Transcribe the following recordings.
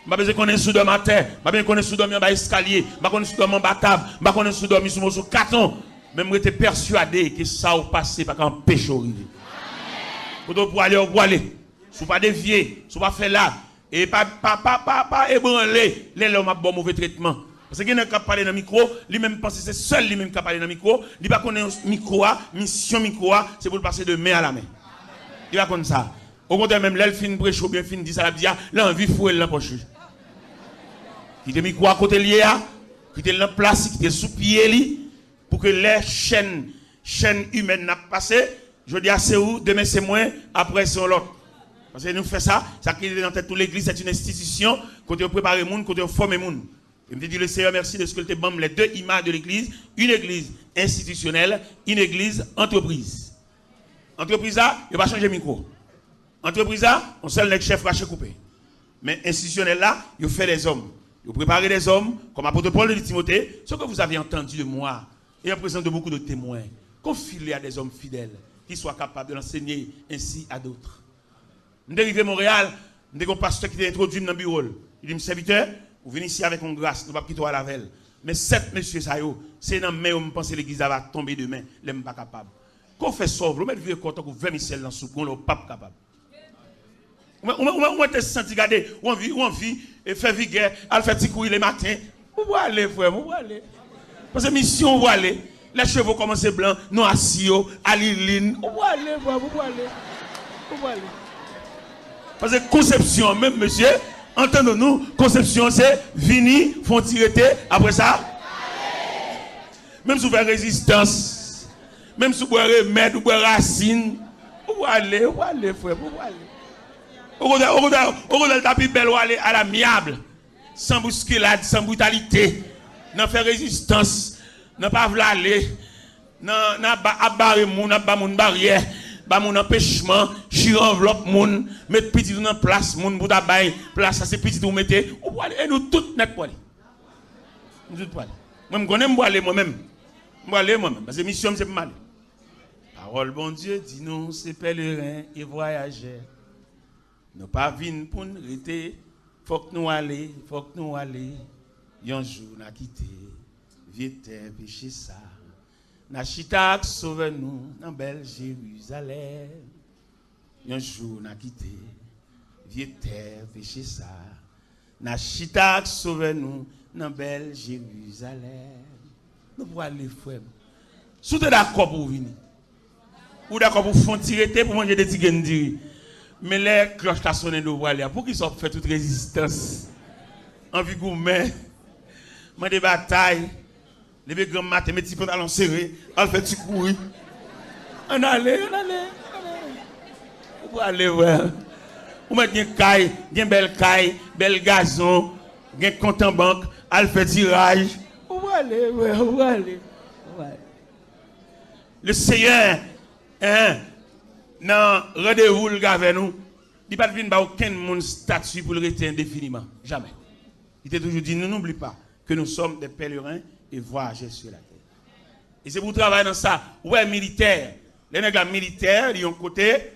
Je ne connais pas sous de ma terre, je ne connais pas sous de mon escalier, je ne connais pas sous de mon batable, je ne connais pas sous de mon carton. Même j'étais persuadé que ça va passer par un péché arrivé. Pour aller, si pas dévier, si pas faire là, et pas ébranler, les hommes ont bon mauvais traitement. Parce que quelqu'un qui parle dans le micro, lui-même pense que c'est seul lui-même qui parle dans le micro, il ne va pas connaître micro, mission micro, c'est pour le passer de main à la main. Il va connaître ça. Au contraire, même l'elfine prêche ou bien fin dit ça, la dia, l'envie fouille la poche. Qui te micro à côté lié, qui te la place, qui te sous pied pour que les chaînes humaines n'a passé. Je dis à c'est où, demain c'est moi, après c'est l'autre. Parce que nous faisons ça, ça qui est dans tête toute l'église, c'est une institution, côté préparer le monde, côté former le monde. Je me dis le Seigneur merci de ce que tu as les deux images de l'église, une église institutionnelle, une église entreprise. Entreprise là, il va changer le micro. Entreprise là, on seul le chef raché coupé. Mais institutionnel là, il fait des hommes. Il prépare des hommes, comme apôtre Paul de Timothée, ce que vous avez entendu de moi, et en présence de beaucoup de témoins, confie-les à des hommes fidèles, qui soient capables de l'enseigner ainsi à d'autres. Je suis arrivé à Montréal, je suis un pasteur qui est introduit dans le bureau. Il dit, mes serviteurs, vous venez ici avec une grâce, nous ne pouvons pas quitter à la veille. Mais 7 messieurs, c'est dans mes où je pense que l'église va tomber demain, je ne suis pas capable. Qu'on fait sauve, on met le vieux content que 20 000 dans le soupe, on n'est pas capable. On te senti garder, on vit, et faire vigueur, elle fait petit courir le matin. Où aller, frère, où aller? Parce que mission, où aller? Les chevaux commencent blancs, nous assis, à l'île, où aller, frère, où aller? Où aller? Parce que conception, même monsieur, entendons-nous, conception c'est venir, font tirer, après ça, même si vous avez résistance, même si vous avez remède, vous avez racine, où aller, frère, où aller? Au lieu de tapis belle, aller à l'amiable, sans bousculade, sans brutalité, n'a fait résistance, n'a pas voulu aller, n'a pas barré moun, n'a pas moun barrière. Ba mon empêchement, chire enveloppe moun, mettre petit dans place moun pour tabaye, place ça c'est petit vous mettez, et nous tout net pour aller. Nous tout pour aller. Moi me connais moi aller moi-même. Moi aller moi-même parce que mission c'est mal. Parole bon Dieu dit nous c'est pèlerins et voyageurs. Nous pas vinn pour nous rester, faut que nous aller. Un jour n'a quitté, vieux terre péché ça. Na chitak sauve nous dans belle Jérusalem. Un jour n'a quitté, vieux terre péché ça. Na chitak sauve nous dans belle Jérusalem. Nous pouvons aller frère. Si vous êtes d'accord pour venir, ou d'accord pour faire tirer pour manger des tigres, mais les cloches ta sonné de aller pour qu'ils soient fait toute résistance. Envie gourmet, mais des batailles. Les grands matins, mes petits pantalons serrés, on fait petit courir. On allait. On va aller voir. On met une caille, une belle caille, bel gazon, un compte en banque, on fait tirage. On va aller. Le Seigneur, dans rendez-vous avec nous, il ne va pas venir aucun monde statut pour le rester indéfiniment. Jamais. Il t'a toujours dit, ne n'oublie pas que nous sommes des pèlerins et voyager sur la terre. Et c'est pour travailler dans ça. Ouais, militaire. Les nègres militaires, ils ont côté,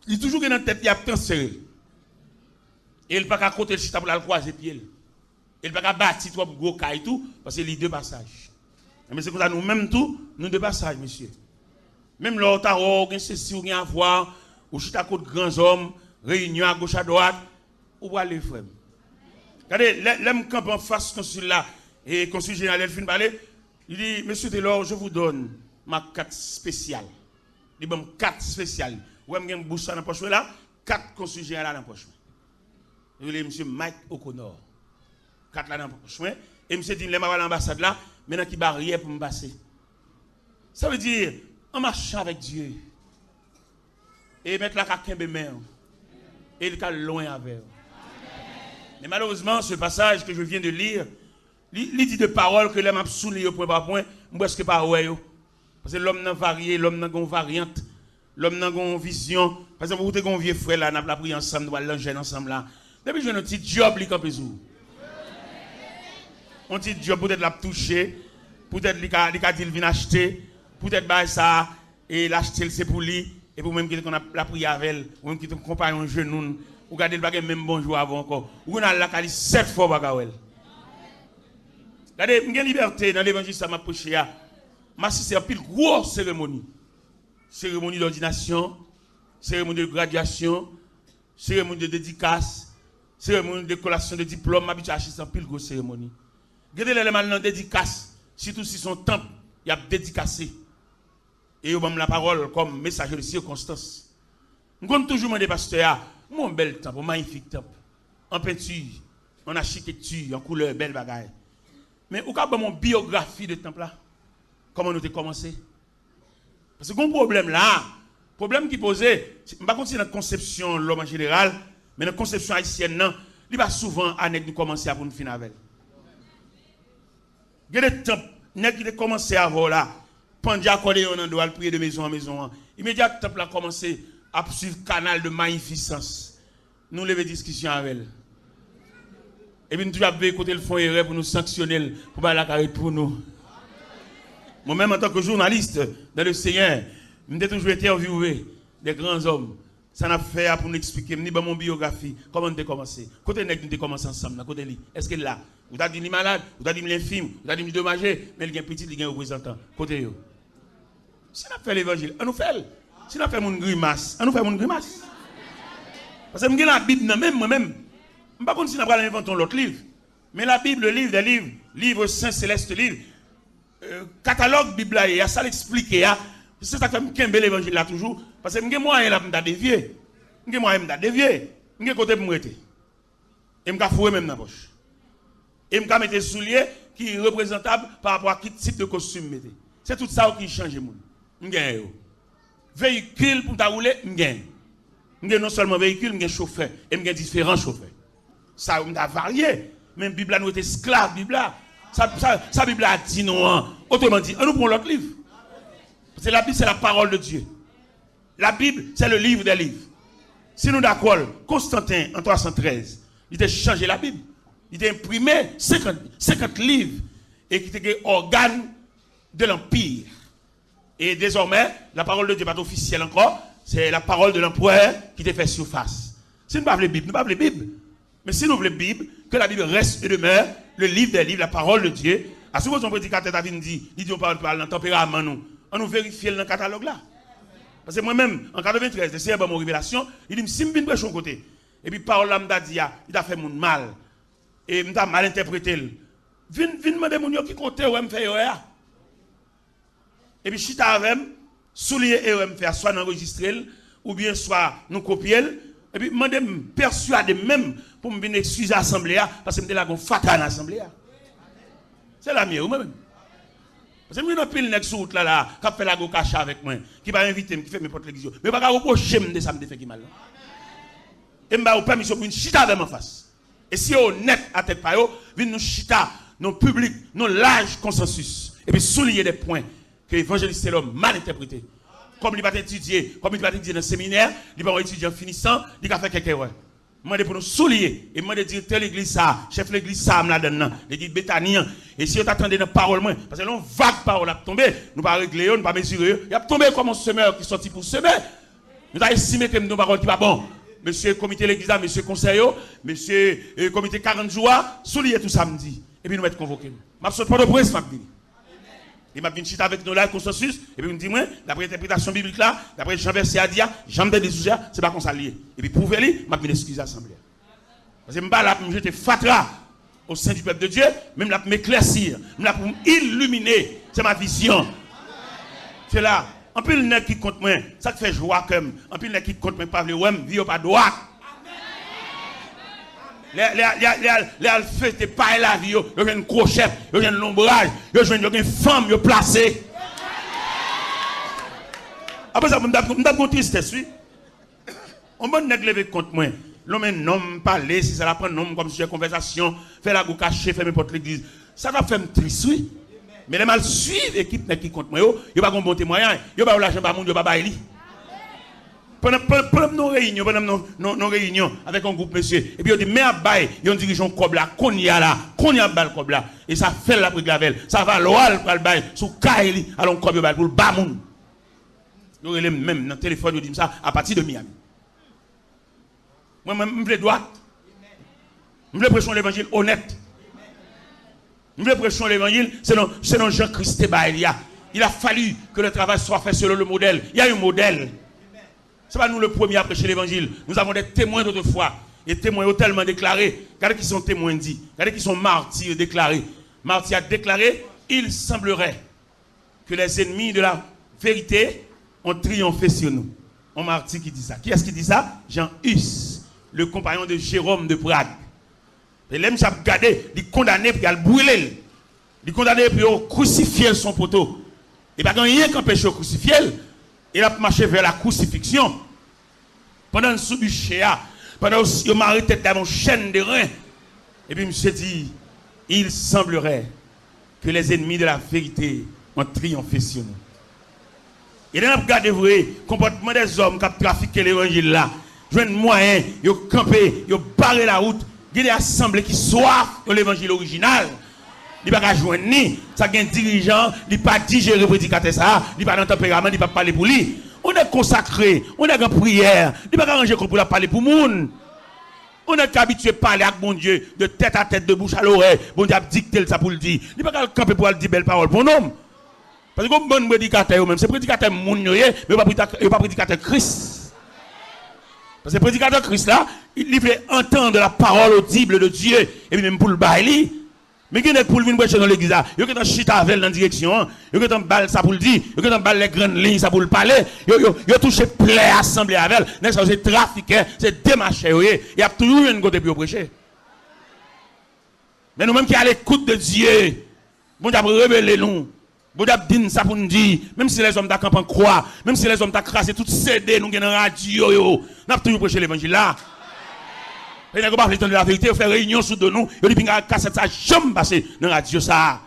ils toujours dans la tête, ils ont transféré. Et ils ne peuvent pas côté le chita pour la croiser pied. Ils ne peuvent pas bâtir trois gros cas et tout, parce que c'est les deux passages. Mais c'est comme ça, nous-mêmes tout, nous deux passages, monsieur. Même l'autre, on a ceci, on a à voir, ou chita côté grands hommes, réunion à gauche à droite, où va les frères. Regardez, l'homme camp en face comme celui-là. Et le consul général Elfine parler, il dit, monsieur Taylor, je vous donne ma carte spéciale. Il dit, 4 spéciales. Vous avez une bouche dans la poche là, 4 consul général dans la poche. Il dit, monsieur Mike O'Connor. 4 là dans la poche. Et monsieur dit, je vais à l'ambassade là, maintenant qui barrière pour me passer. Ça veut dire, en marchant avec Dieu, et mettre la caquin de main, et il est loin avec. Mais malheureusement, ce passage que je viens de lire, il dit de paroles que l'homme a souligné au point par point, parce que pas ouais. Parce que l'homme n'a varié, l'homme n'a une variante, l'homme n'a une vision. Par exemple, vous avez un vieux frère là, nous avons pris ensemble, nous allons l'enchaîner ensemble là. Depuis que j'ai un petit job, il est un petit job, peut-être l'a touché, peut-être il a dit qu'il vient acheter, peut-être ça, et l'acheter c'est pour lui, et pour même qu'on a la prière avec elle, ou même qu'il te compare un genou, Ou regardez le bagage même bonjour avant encore. Ou on a la cali 7 fois bagawel. Regardez, j'ai liberté dans l'évangile ça m'a prêché à. Ma c'est une grosse cérémonie. Cérémonie d'ordination, cérémonie de graduation, cérémonie de dédicace, cérémonie de collation de diplôme, ma biche c'est une grosse cérémonie. Regardez les mal dans dédicace, surtout si son temple, il a dédicacé. Et il a la parole comme messager de circonstance. Je compte toujours demander pasteur, mon bel temple, un magnifique temple, en peinture, en architecture, en couleur, belle bagaille. Mais où est mon biographie de temple là? Comment nous avons commencé? Parce que le problème là, problème qui posait, je ne vais pas continuer notre conception l'homme en général, mais notre conception haïtienne, non, il va souvent à nous commencer à pour nous finir avec. Il y a des temps, nous avons commencé à voir là, pendant qu'on doit prier de maison en maison. Immédiatement, nous avons commencé à suivre le canal de magnificence. Nous avons des discussions avec elle. Et puis nous avons écouté le fond erreur pour nous sanctionner, pour faire la carrière pour nous. Moi-même, en tant que journaliste dans le Seigneur, j'ai toujours interviewé des grands hommes. Ça n'a fait pour nous expliquer, mon biographie, comment nous avons commencé. Côté nous avons commencé ensemble, côté lui. Est-ce qu'il est là? Vous avez dit qu'il est malade, vous avez dit qu'il est infime, vous avez dit qu'il est dommagé, mais il est petit, il est représentant. Côté yo. Si nous fait l'évangile, on nous fait. Si nous fait mon grimace, on nous fait mon grimace. Parce que je la Bible, même moi-même, je ne sais pas si nous avons inventé l'autre livre. Mais la Bible, le livre des livres, livre saint, céleste, livre. Catalogue Bible là, il y a ça l'expliquer. C'est ça que je me l'évangile là toujours. Parce que je suis moyen là pour me dévier. Je suis moyen pour me dévier. Je suis côté pour me rester. Et je me fouer même dans la poche. Et je me mettre des souliers qui sont représentables par rapport à quel type de costume mettez. C'est tout ça qui change le monde. Je gagne. Véhicule pour ta rouler, je gagne. Je gagne non seulement véhicule, je gagne chauffeur. Et je gagne différents chauffeurs. Ça a varié. Même la Bible nous est esclave, Bible là. Sa Bible a dit non. Autrement dit, on nous prend l'autre livre. Parce que la Bible, c'est la parole de Dieu. La Bible, c'est le livre des livres. Si nous d'accord, Constantin, en 313, il a changé la Bible. Il a imprimé 50 livres et qui étaient organes de l'Empire. Et désormais, la parole de Dieu n'est pas officielle encore. C'est la parole de l'empereur qui te fait surface. Si nous ne voulons pas la Bible, nous ne voulons pas la Bible. Mais si nous voulons la Bible, que la Bible reste et demeure le livre des livres, la parole de Dieu. À ce moment où prédicateur David dit, il dit on parle dans le tempérament, on nous vérifie dans le catalogue là. Parce que moi-même, en 93, le Seigneur m'a mon révélation, il dit, si je viens de côté, et puis parole là m'a dit, il a fait mon mal, et il m'a mal interprété. Viens demander mon qui compte ou me fait erreur. Et puis chita avec, souligner erreur me faire, soit enregistrer, ou bien soit nous copier. Et puis, je me persuader même pour me venir excuser l'Assemblée, parce que je me dis là qu'on fatal dans l'Assemblée. C'est la mienne, moi-même. Parce que je me pile sur route là, qui fait la go cacha avec moi, qui va inviter, qui fait mes potes l'église. Mais je ne vais pas reprocher de ça, me fait qui mal. Et je vais vous permission pour une chita avec ma face. Et si on est honnête à tête par eux, venez nous chita, nos publics, nos larges consensus. Et puis souligner des points que l'évangéliste est l'homme mal interprété. Comme il va étudier, comme il va étudier dans le séminaire, il va étudier en finissant, il va faire quelque chose. Je demande pour nous souligner, et je demande directeur de l'église ça, chef de l'église ça, là-dedans, l'église Béthanie. Et si vous attendez dans la parole, parce que l'on vague parole a tombé, nous ne pas régler, nous ne pas mesurer, il a tombé comme un semeur qui sorti pour semer. Nous avons estimé que nos paroles qui pas bon. Monsieur comité de l'église, monsieur conseil, monsieur comité 40 jours, souligner tout samedi. Et puis nous mettons convoqués. Je ne suis pas de presse, je il m'a venu chiter avec nous là, consensus, et puis il me dit, moi, d'après l'interprétation biblique là, d'après Jean verset à dire, Jean de Dessousia, c'est pas qu'on s'allie. Et puis pour lui, m'a venu excuser l'Assemblée. Parce que je là pour me jeter fatra au sein du peuple de Dieu, même là pour m'éclaircir, même là pour m'illuminer. C'est ma vision. C'est là. En plus, le nez qui compte moi, ça fait joie comme. En plus, le nez qui compte moi, pas le ouem, vie pas droit. Les alphées, c'est pas la vie, il y a un crochet, il y a un ombrage, il y a une femme, il y a placé. Après ça, je me dis tristesse, oui. On va lever contre moi. L'homme est homme, parler, si ça la prend nom comme sujet conversation, faire la go caché, faire mes portes l'église. Ça va faire triste, oui. Mais les mal suivent l'équipe qui compte moi, il n'y a pas de bon témoignage, il n'y a pas de l'argent, il n'y a pas de bail. Pendant nos réunions avec un groupe monsieur, et puis on dit, mais à bail, il y a un dirigeant Kobla, qu'on y a là, qu'on y a bal Kobla, et ça fait la brigavel, ça va l'oral pour le bail, sous Kaili, alors on Kobla pour le bamoun. Nous même dans le téléphone, nous disons ça à partir de Miami. Moi, je veux droite. Je veux prêcher l'évangile honnête. Je veux prêcher l'évangile selon Jean-Christ Baïlia. Il a fallu que le travail soit fait selon le modèle. Il y a un modèle. Ce n'est pas nous le premier à prêcher l'évangile. Nous avons des témoins d'autrefois. Et témoins ont tellement déclaré. Regardez qui sont témoins dits. Regardez qui sont martyrs déclarés. Martyr a déclaré, il semblerait que les ennemis de la vérité ont triomphé sur nous. Un martyr qui dit ça. Qui est-ce qui dit ça? Jean Hus, le compagnon de Jérôme de Prague. Et l'homme s'est gardé, il est condamné pour le brûler. Il est condamné pour crucifier son poteau. Il n'y a pas rien qui empêche de crucifier. Il a marché vers la crucifixion. Pendant le sous-bûcher, pendant qu'il m'a arrêté dans une chaîne de reins. Et puis, monsieur dit, il semblerait que les ennemis de la vérité ont triomphé sur nous. Et là, regardez vous, le comportement des hommes qui ont trafiqué l'évangile là. Ils ont un moyen, ils ont campé, ils ont barré la route. Il y a des assemblées qui soif de l'évangile original. Il n'y a pas joindre ni. Ça a un dirigeant, il n'a pas digéré le prédicateur ça, il n'a pas dans tempérament, il n'a pas parlé pour lui. On est consacré, on est en prière, il n'a pas arrangé pour parler pour le monde. On est habitué à parler avec mon Dieu de tête à tête, de bouche à l'oreille. Bon Dieu a dicté ça pour le dire. Il n'a pas camper pour dire belle parole pour un homme. Parce que comme bon prédicateur, même c'est prédicateur moun mais il n'est pas prédicateur Christ. Parce que le prédicateur Christ là, il veut entendre la parole audible de Dieu, et puis même pour le bailler. Mais qui est pour le venir prêcher dans l'église là, il y a un chita avec dans la direction, il y a un balle ça pour le dire, il y a un balle les grandes lignes ça pour le parler, il y a touché plaie assemblée avec elle, c'est trafiqué, c'est démarché, il y a toujours une côté pour prêcher. Mais nous-mêmes qui à l'écoute de Dieu, bon Dieu a révélé nous. Bon Dieu dit ça pour nous dire, même si les hommes d'Akamp en croient, même si les hommes d'Akrasé tout CD, nous avons radio, nous avons toujours prêché l'évangile là. Et nous avons pas de la vérité, on fait réunion sous de nous, et nous avons cassette ça, jamais passé dans la radio ça.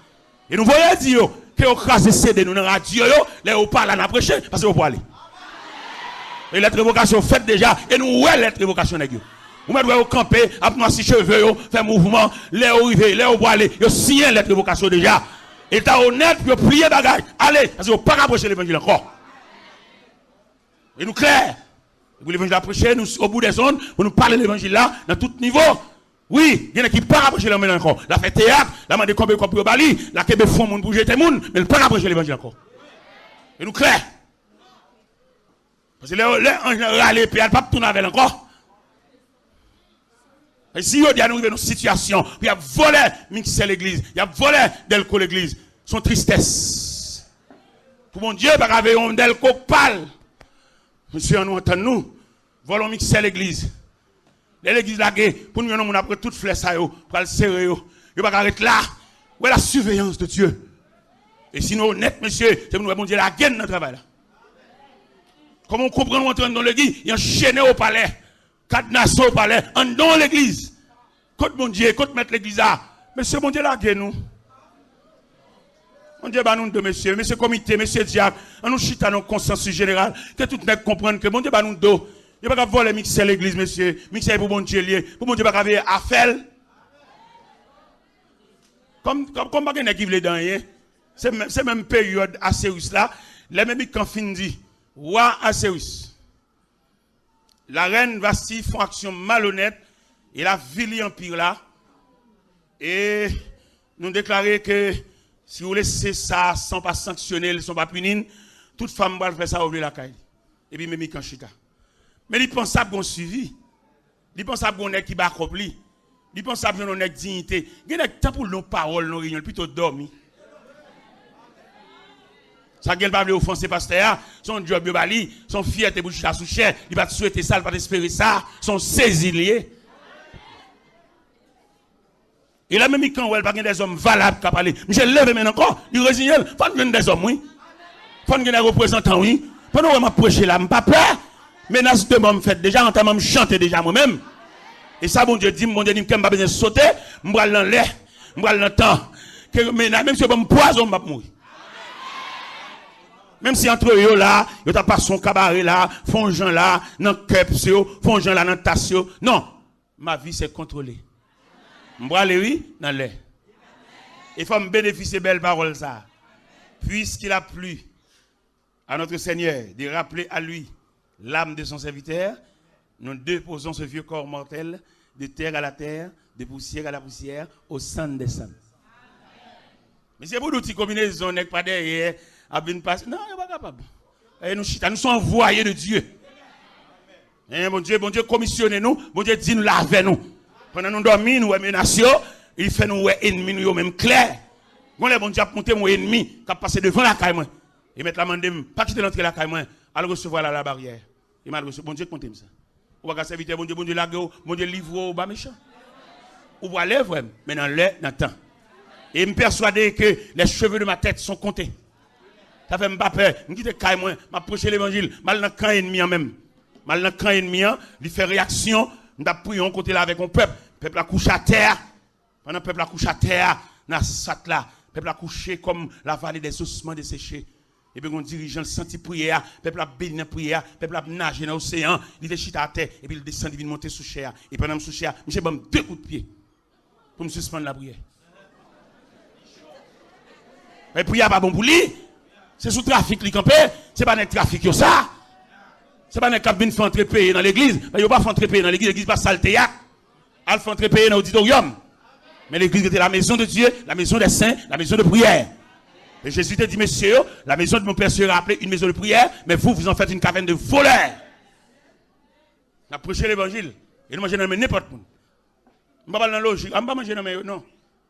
Et nous voyons dire que nous avons CD nous dans la radio, les on parle à prêcher, parce que vous pouvez aller. Et la révocation faite déjà, et nous voyons la révocation. Vous mettez camper, après nous, si cheveux, faire mouvement, les arriver, les on aller, ils signent la révocation déjà. Et t'as honnête pour prier bagage. Allez, parce que vous ne pouvez pas approcher l'évangile encore. Et nous clair. Vous l'évangile approcher, nous au bout des zones, pour nous parler de l'évangile là, dans tout niveau. Oui, il y en a qui ne peuvent pas approcher l'évangile encore. La fait théâtre, la m'a combien pour Bali, la kebe fond moun pour jeter moun, mais ne peuvent pas approcher l'évangile encore. Et nous clair. Parce que les anges râlent, puis elles ne peuvent pas tourner avec encore. Et si on dit à nous arriver dans une situation, il y a volé mixer l'église, il y a volé Delco l'église, son tristesse. Pour mon Dieu, il y a un Delco pâle. Monsieur, nous entendons nous, volons mixer l'église. L'église là, pour nous, on a pris toute flèche, pour le serrer, il ne va pas arrêter là. Où est la surveillance de Dieu? Et sinon, honnête, monsieur, c'est nous, bon Dieu, la gaine dans le travail là. Comment on comprend, nous entrons dans l'église, il y a enchaîné au palais. Cadenassé au palais, en dans l'église. Côte mon Dieu, côte mettre l'église là. Monsieur, mon Dieu, la gueule nous. Mon Dieu, bah nous deux, monsieur comité, monsieur diable, on nous chita dans consensus général, que tout le monde comprenne que mon Dieu, bah nous deux. Il n'y a pas qu'à voler mixer l'église, monsieur. Mixer pour mon Dieu lié. Pour mon Dieu, pas qu'à faire affaire. Comme pas qu'il y a qui veut dans rien. C'est même période à Cyrus là. Les mêmes quand fin dit, roi à Cyrus. La reine Vasti font action malhonnête et la ville empire là. Et nous déclarer que si vous laissez ça sans pas sanctionner, sans pas punir, toute femme va faire ça ouvrir la caille. Et puis même quand chita. Mais il pense à bon suivi. Il pense à bon nèg qui va accompli. Il pense à bon nèg dignité. Il y a temps pour nos paroles, nos réunions, plutôt dormir. Ça ne va pas offenser pasteur, son job de bali, son fierté bouche à sous chair, il va souhaiter ça, il va espérer ça, son saisilier. Et là même quand il n'y a pas des hommes valables qui parlent, je lève maintenant encore, il résigne, il faut qu'il y ait des hommes, oui. Il faut qu'il y ait des représentants, oui. Pendant que je m'approche là, je ne pas peur. Menace de moi me fait déjà, en train de chanter déjà moi-même. Et ça, mon Dieu dit, que je n'ai pas besoin de sauter, je vais dans l'air, je vais dans le temps. Même si je me poison, je vais mourir. Même si entre eux là, ils n'ont pas son cabaret là, font gens là, dans le kepsio, font gens là, dans le tassio. Non, ma vie c'est contrôlé. Je vais aller, oui, dans l'air. Il faut me bénéficier de belles paroles ça. Puisqu'il a plu à notre Seigneur de rappeler à lui l'âme de son serviteur, nous déposons ce vieux corps mortel de terre à la terre, de poussière à la poussière, au sang des saints. Mais c'est pour nous qui combinaison n'est pas derrière, à bien passer. Non, il n'est pas capable. Et nous sommes envoyés de Dieu. Et bon Dieu, commissionnez nous, bon Dieu dit nous lavez nous. Pendant nous dormons, nous menaçons, il fait nous ennemis nous même clair. Bon les bon Dieu a monté mon ennemi qui a passé devant la caille moi. Et mettre la main de pas quitter l'entrée la caille moi, à le recevoir la barrière. Il m'a reçu bon Dieu comptez ça. Ou va serviteur bon Dieu lague, bon Dieu livre au bas méchant. Ou va lèvre mais dans l'air dans temps. Et me persuader que les cheveux de ma tête sont comptés. Ça fait pas peur. Je quitte caille moi, m'a prêcher l'évangile, mal dans camp ennemi en même. Mal dans camp ennemi, il fait réaction, nous avons prié côté là avec mon peuple. Le peuple a couché à terre. Pendant le peuple a couché à terre, dans sat là, le peuple a couché comme la vallée des ossements desséchés. Et puis on dirigeant le senti prière, le peuple a béni dans la prière, le peuple a nagé dans l'océan, il est chita à terre, et puis il descend, il vient monter sous chair. Et pendant sous chair, je vais deux coups de pied pour me suspendre la prière. Mais la prière pas bon pour lui. C'est sous trafic qui campé, c'est pas un trafic ça. C'est pas un cap vient faire entrer payer dans l'église, il ne pas faire entrer payer dans l'église, l'église pas saleté. Elle fait entrer payer dans l'auditorium. Mais l'église était la maison de Dieu, la maison des saints, la maison de prière. Et Jésus te dit, messieurs, la maison de mon père sera appelée une maison de prière, mais vous en faites une caverne de voleurs. On a prêché l'évangile. Et nous mangeons n'importe où. Je ne vais pas dans la logique. Je ne vais pas manger dans les non.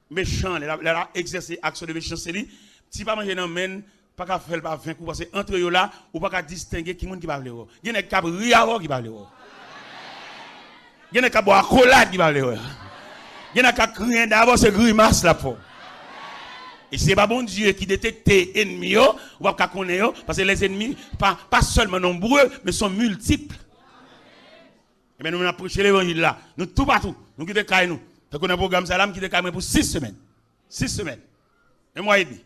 Méchant, elle a exercé action de méchanceté. Si pas manger dans les pas qu'à faire pas 20 coups parce que entre eux là ou pas qu'à distinguer qui monde qui va parler. Il y en a qui va rire qui va parler. Il y en a qui va boire collade qui va parler. Il y en a qui crier d'abord c'est grimace là pour. Et c'est pas bon Dieu qui détecte ennemis ou pas qu'à connaître parce que les ennemis pas seulement nombreux mais sont multiples. Et bien nous avons prêché l'évangile là, nous tout partout, nous quittons caille nous. Fait qu'on a un programme salam qui est caille pour 6 semaines. 6 semaines. Un mois et demi.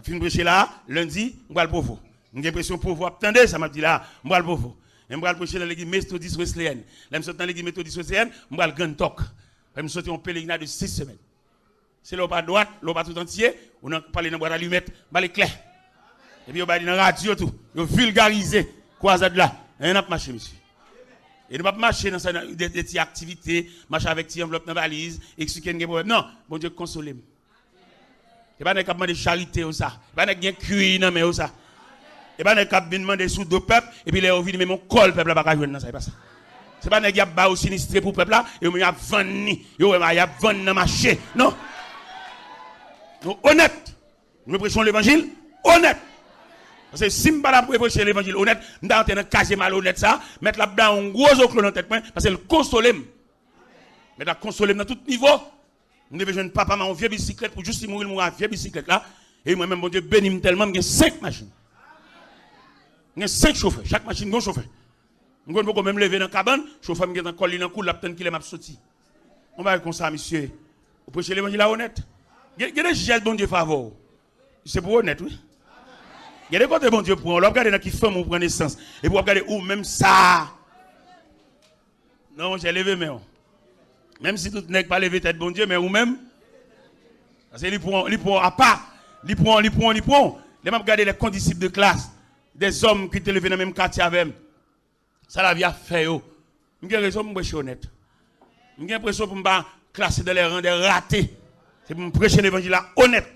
Je vais prêcher là, lundi, je vais le pauvre. J'ai l'impression pour vous attendez, ça m'a dit là, je vais le pauvre. Je vais prêcher dans l'église méthodiste wesleyenne. Là, je suis dans l'église méthodiste wesleyenne, je vais le grand talk. Je suis en pèlerinage de 6 semaines. C'est l'eau pas droite, l'eau pas tout entier, on a parlé dans boîte allumette, on va clair. Et puis on va dire dans la radio tout, on vulgarisé croisade là. Et on a marché monsieur. Et nous pas marcher dans des activités, marcher avec des enveloppes dans la valise, expliquer un problème. Non, bon Dieu consolez-moi. Et pas de cap de charité ou ça. Et pas de gain cuit non mais ou ça. Et pas de cap demander sous deux peuples et puis les ouvrir mais mon col peuple là pas joindre dans ça, c'est pas ça. C'est pas nèg y a ba ou sinistré pour peuple là et on y a vendre yo y a vendre dans marché. Non. Nous honnête. Nous prêchons l'évangile honnête. Parce que si je ne pas prêcher l'évangile honnête, je vais entrer dans casier malhonnête ça, mettre là-dedans un gros oclo dans tête parce que le console. Mais la console dans tout niveau. Je devais jeune papa m'a une vieille bicyclette pour juste mourir une vieille bicyclette là et moi même mon Dieu béni tellement j'ai 5 machines. J'ai 5 chauffeurs, chaque machine a un chauffeur. Je ne peux même lever dans la cabane, chauffeur me dans coller dans cou la petite qu'il m'a sorti. On va comme ça monsieur. Vous prêchez l'évangile honnête. Il y a des gels bon Dieu favor. C'est pour honnête oui. Il y a des côtés bon Dieu pour on regarder dans qui femme on prend naissance et pour regarder où même ça. Non, j'ai levé mais même si tout n'est pas levé tête bon Dieu mais ou même parce que il prend à part, il prend les m'a regarder les condisciples de classe des hommes qui étaient levés dans le même quartier avec ça la vie a fait yo. J'ai raison pour me honnête. J'ai l'impression pour me classer dans les rangs des ratés. C'est pour me prêcher l'évangile là honnête.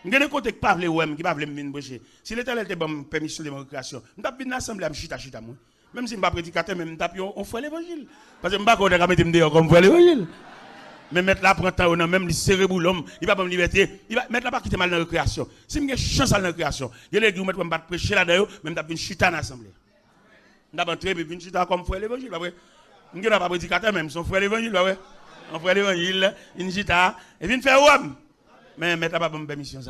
J'ai des côtés qui pas veulent ouais qui pas veulent me prêcher. Si l'Éternel te donne permission de récréation, on t'a bien assemblée à chita moi. Même si je ne suis pas prédicateur, même on fait l'évangile. Parce que je ne suis pas mettre dehors comme faire l'évangile. Mais mettre là, prendre temps, même le cérébro, l'homme, il va pas me liberté. Il va mettre là, pas quitter mal dans la récréation. Si j'ai chance dans la récréation, il y a des gens qui vont prêcher là-dedans, même une chita dans l'assemblée. Je vais entrer, une chita comme faire l'évangile. Je ne suis pas prédicateur, même si on fait l'évangile. On fait l'évangile, une chita, et puis faire homme. Mais mettre là, pas de permission.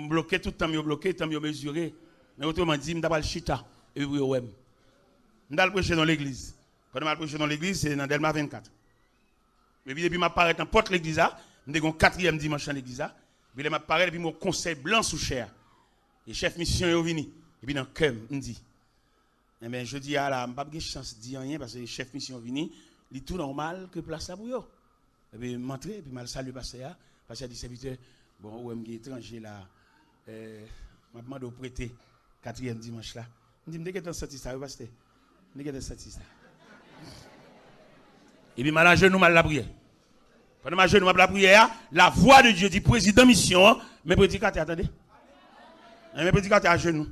Bloquer tout le temps, bloquer, tout le temps, mesurer. Mais autrement dit, je ne suis pas le chita, et puis ouais. Je vais prêcher dans l'église. Quand je vais prêcher dans l'église, c'est dans Delma 24. Et puis, depuis que je parais dans porte l'église, je suis au 4e dimanche dans l'église. Puis, je parais depuis mon conseil blanc sous chair. Et chef mission est venu. Et puis, dans le cœur, je dis, eh bien, je dis, je n'ai pas de chance de dire rien parce que le chef mission est venu. Il est tout normal que place là pour eux. Et puis, je m'entre, et puis, je salue le pasteur. Parce qu'il a dit, serviteur, bon, où est-ce étranger là, je demande au prêter 4e dimanche là. Je dis, je suis sorti ça, pasteur. N'est-ce pas ça? Et puis, mal à genoux, mal la prière. Pendant ma genoux, mal la prière, la voix de Dieu dit président mission, mes prédicateurs, attendez. Mes prédicateurs à genoux.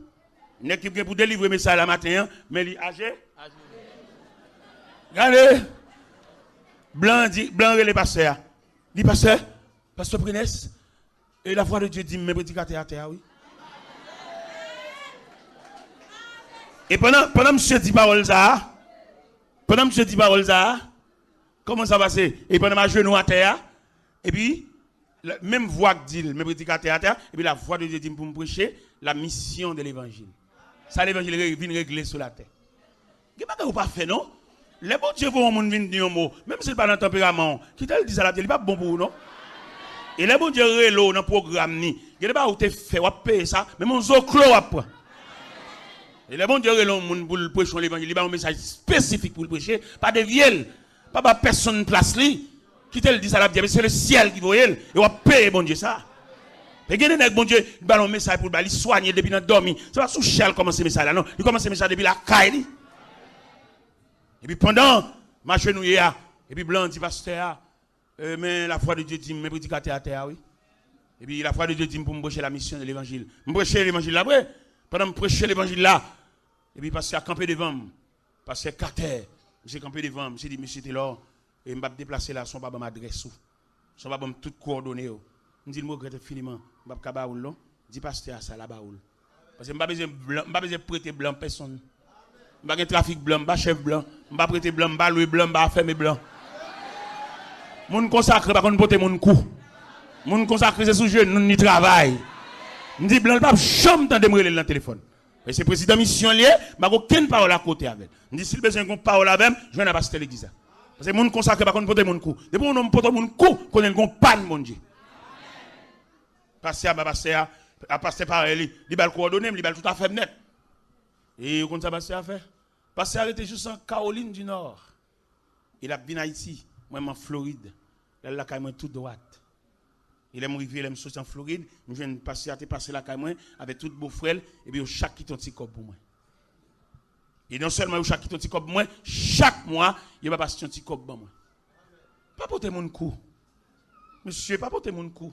Une équipe pour délivrer mes message la matin, mais il âgé. Regardez. Blanc dit, blanc les pasteurs. Dit pasteur Prince. Et la voix de Dieu dit, mes prédicateurs à terre, oui. Et pendant monsieur dit parole ça, comment ça va passer? Et pendant ma genou à terre, et puis, la même voix que dit, mes prédicateurs à terre, et puis la voix de Dieu dit pour me prêcher la mission de l'évangile. Ça, l'évangile vient régler sur la terre. Qu'est-ce que vous pas fait, non? Les bons dieux vont venir dire un mot, même si ce n'est pas dans le tempérament, qui te le dit à la télé, il n'est pas bon pour vous, non? Et les bons dieux rélo dans le programme, il n'y a pas où tu fais, ou payer ça, mais mon zoclo après. Et les bons dieux rélo pour le prêcher l'évangile, il y a un message spécifique pour le prêcher, pas de vielle, pas personne place li, qui te le dit à la télé, c'est le ciel qui voit elle, et on va payer bon Dieu ça. Et il y a bon Dieu, il a un message pour le soigner depuis qu'il a dormi. Ce n'est pas sous chal commencer le message là, non. Il commence le message depuis la caille. Et puis pendant, ma chenouille, et puis blanc dit pasteur, mais la foi de Dieu dit, mes prédicateurs à terre, oui. Et puis la foi de Dieu dit pour me prêcher la mission de l'évangile. Me prêcher l'évangile là, oui. Pendant me prêcher l'évangile là, et puis pasteur a campé devant moi. Pasteur Carter, j'ai campé devant moi. J'ai dit, monsieur Taylor, et je me déplacer là, son papa m'adresse. Son papa m'a tout coordonné. Je dis, je regrette infiniment. Je ne vais pas baoul, dis pasteur ça la baoul. Parce que je ne vais pas besoin de prêter blanc personne. Je ne vais pas trafic blanc, je ne vais pas chef blanc, je ne vais pas prêter blanc, je ne vais pas louer blanc, je ne vais pas fermer blanc. Mon consacré, par contre, porter mon cou. Mon consacré, c'est sous jeu, nous n'y travail. Je dis blanc, je ne vais pas chambre de me dans le téléphone. Et c'est président mission lié, je n'ai aucune parole à côté avec. Je dis, si le besoin de parole avec, je vais pas l'église. Parce que mon consacré, par contre, porter mon cou. Depuis mon homme porte mon cou, qu'on ait une panne, mon Dieu. Pasteur, pasteur pareil, il va le coordonner, il va tout à fait net. Et comment ça pasteur a fait? Pasteur était juste en Caroline du Nord. Il a bien Haïti, moi en Floride. Il a la tout droite. Il est arrivé, il est sorti en Floride, je viens de passer à passer la caille avec tout beau frère et puis chaque qui ton petit cop pour moi. Et non seulement chaque qui ton petit cop pour moi, chaque mois, il va passer un petit cop pour moi. Pas porter mon cou. Monsieur, pas porter mon cou.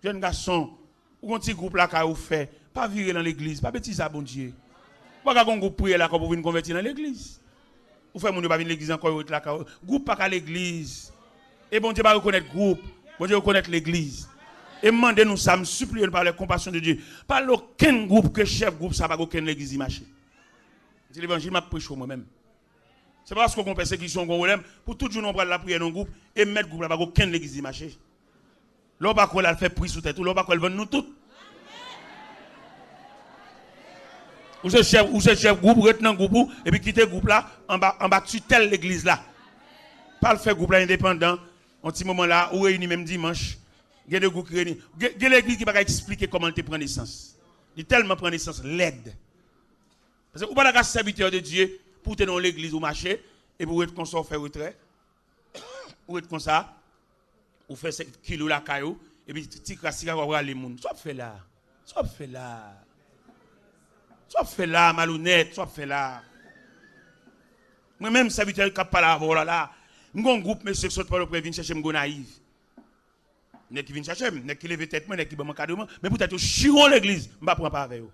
Jeune garçon, ou un petit groupe là qu'a fait, pas virer dans l'église, pas bêtise à bon Dieu. Pas qu'on groupe prier là pour venir convertir dans l'église. Ou fait mon Dieu pas venir l'église encore là groupe pas qu'à l'église. Et bon Dieu pas reconnaître groupe, bon Dieu reconnaître l'église. Et demandez nous ça, me supplier par la compassion de Dieu. Pas aucun groupe que chef groupe ça pas aucun l'église marcher. C'est l'évangile m'a prêché moi-même. C'est parce qu'on persécution qu'on problème pour tout jour on prend la prière dans groupe et mettre groupe là pas aucun l'église marcher. L'on va qu'on fait prix sous tête, l'on va qu'on vend nous toutes. Ou c'est chef groupe, retenant groupe, et puis quitter groupe là, en bas tutelle l'église là. Pas le faire groupe là indépendant, en petit moment là, ou réuni même dimanche, il y a des groupes qui réunissent. Il y a l'église qui va expliquer comment tu prends naissance. Il tellement prend naissance l'aide. Parce que vous n'avez pas de serviteur de Dieu pour tenir dans l'église ou marcher, et pour être comme ça, faire retrait, ou être comme ça. Ou fait 7 kilos la caillou, et puis tu crasses les gens. Soit fait là, malhonnête, soit fait là. Moi-même, serviteur qui pas là, voilà. Nous avons un groupe, monsieur, qui sont pas le prêt, viennent chercher mon naïf. N'est qui viennent chercher, n'est qui lève tête, n'est qui va manquer de moi, mais peut-être chiron l'église, je ne prends pas avec eux.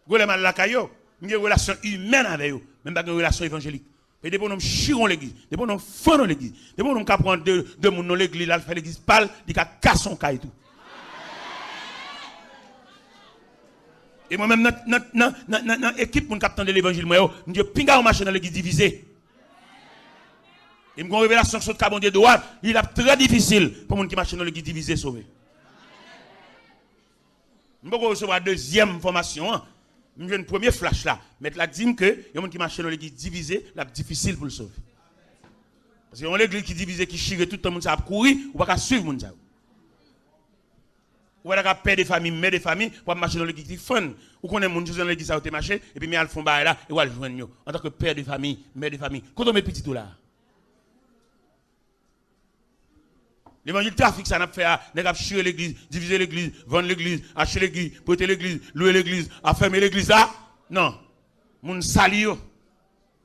Vous avez mal la caillou, vous avez une relation humaine avec eux, même pas une relation évangélique. Et des bonhommes chirons l'église, des bonhommes font dans l'église, des bonhommes qui prennent deux monde dans l'église, là, fait l'église parle, ils cassent son caille tout. Et moi-même, dans l'équipe pour capter de l'évangile, je dis, pinga au marché dans l'église divisée. Et une révélation sur le carbone de droite, il est très difficile pour les gens qui marchent dans l'église divisée sauver. Je vais recevoir la deuxième formation. Je vais une première flash là. Mais la dit que les gens qui marchent dans l'église divisée, c'est difficile pour le sauver. Parce que l'église qui divisée, qui chire tout le monde, ça a courir, ou pas suivre le monde. Ou pas père de famille, mère de famille, pour marcher dans l'église qui fun. Ou qu'on est mon Dieu dans l'église, ça a été marché, et puis ils font bail là, et ils vont joindre en tant que père de famille, mère de famille. Quand on met petit tout là. L'évangile trafic, ça n'a pas fait à chirer l'église, diviser l'église, vendre l'église, acheter l'église, prêter l'église, louer l'église, affermer l'église là. Non. Moun salio.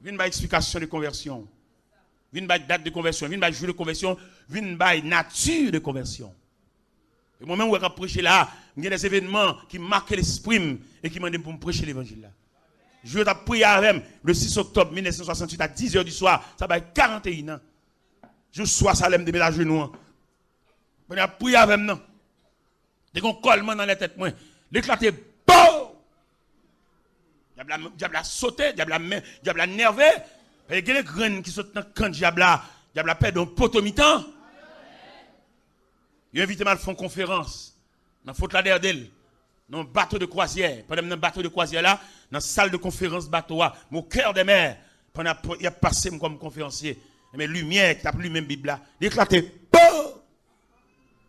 Vin ba explication de conversion. Vin ba date de conversion. Vin ba jour de conversion. Vin ba nature de conversion. Et moi-même, je vais prêcher là. Il y a des événements qui marquent l'esprit et qui m'ont dit pour me prêcher l'évangile là. Je vais prier avec le 6 octobre 1968 à 10h du soir. Ça va être 41 ans. Je sois Salem de ménage nous. Je vais prier avec nous. Dès qu'on colle dans la tête, moi, l'éclater, bon! Diable a sauté, diable a nervé. Il y a des graines qui sautent dans le camp, diable a perdu un poteau mi-temps. Il a invité mal à faire une conférence dans la faute la d'Erdel, dans un bateau de croisière. Pendant un bateau de croisière là, dans la salle de conférence bateau, au cœur des mers, pendant il a passé comme conférencier. Mais lumière qui a pris même Bible là, d'éclater.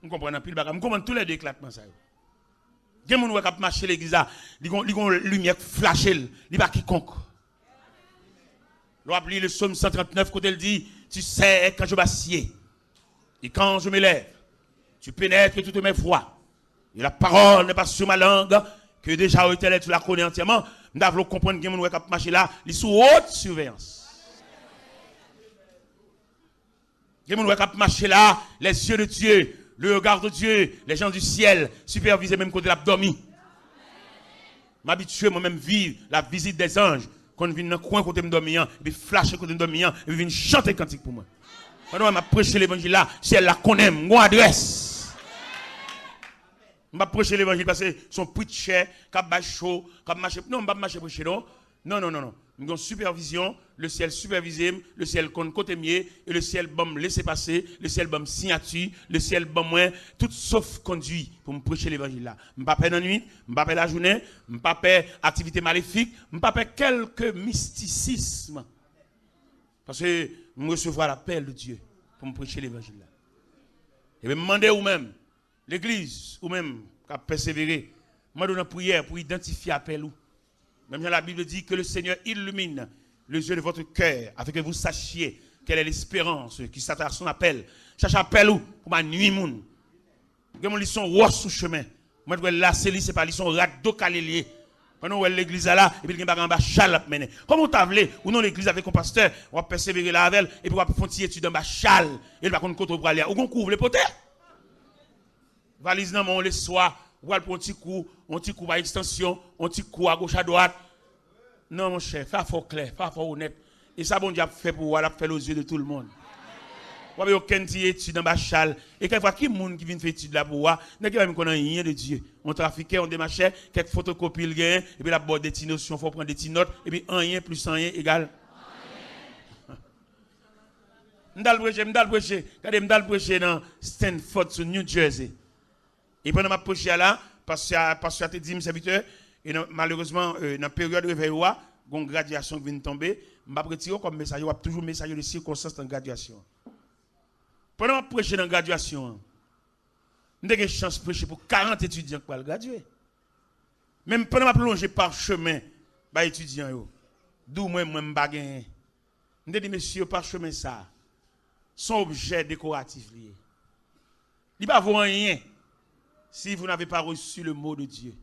Vous comprenez plus le bagage, vous comprenez tous les deux éclatements ça. Il y a des gens qui marchent l'église là, ils ont une lumière flashée, il pas quiconque. L'on le psaume 139 quand elle dit, tu sais quand je m'assieds et quand je me lève, tu pénètres toutes mes voies. Et la parole n'est pas sur ma langue, que déjà au éternel tu la connais entièrement. Nous devons comprendre que les gens qui marchent là, ils sont sous haute surveillance. Les gens qui marchent là, les yeux de Dieu, le regard de Dieu, les gens du ciel, supervisés même côté l'abdomen. M'habituer moi-même vivre la visite des anges. Quand je viens dans le coin côté m'dormir, et puis flasher côté m'dormir, et puis viens chanter cantique pour moi. Pendant que je prêche l'évangile là, si elle la connaît, mon adresse. Je vais prêcher l'évangile parce que son preacher, cap chaud, cap marcher. Non, je ne vais pas marcher prêcher non. Non. Nous avons supervision, le ciel supervisé, le ciel côté mieux, et le ciel bon laisser passer, le ciel bon signature, le ciel bon moins, tout sauf conduit pour me prêcher l'évangile là. Je ne vais pas faire la nuit, je ne vais pas faire la journée, je ne vais pas faire activité maléfique, je ne vais pas faire quelques mysticisme. Parce que je recevoir l'appel de Dieu pour me prêcher l'évangile là. Et je me demander ou même, l'église, ou même, qui a persévéré, je me donne une prière pour identifier l'appel ou. Même la Bible dit que le Seigneur illumine les yeux de votre cœur afin que vous sachiez quelle est l'espérance qui s'attend à son appel. Cherche appel ou pour ma nuit moun. Gen mon lisson roi sous chemin. Moi je là c'est pas lisson rado calélier. Pendant l'église là et puis gen bagay en bas chal mener. Comme on tavle ou non l'église avec un pasteur, on va persévérer là avec et puis on va faire une étude en bas chal et va contre pour aller ou on couvre les potes. Valise nan mon le soir. Ou pour un petit coup à extension, un petit coup à gauche à droite. Non, mon cher, fais fort clair, fais fort honnête. Et ça, bon Dieu a fait pour vous, faire aux yeux de tout le monde. Vous avez aucun étude dans ma chale. Et quelquefois, qui est monde qui vient faire étude là pour vous, n'est-ce pas qu'on a rien de Dieu. On trafiquait, on démarchait, quelques photocopies, le gain, et puis la boîte des petites notions, il faut prendre des petites notes, et puis rien plus rien égale. M'dal prêcher. Regardez, m'dal prêcher dans Stanford, sur New Jersey. Et pendant ma prêche là, parce que a dit mes serviteurs, et malheureusement, dans la période de réveil, il y a une graduation qui vient de tomber. Je vais retirer comme message, il y a toujours un message de circonstance dans la graduation. Pendant ma prêche dans la graduation, j'ai une chance de prêcher pour 40 étudiants qui vont graduer. Même pendant ma plongée par chemin, les étudiants, d'où moi, je ne vais pas dit, monsieur, par chemin, ça, son objet décoratif lié. Il ne va pas rien. Si vous n'avez pas reçu le mot de Dieu.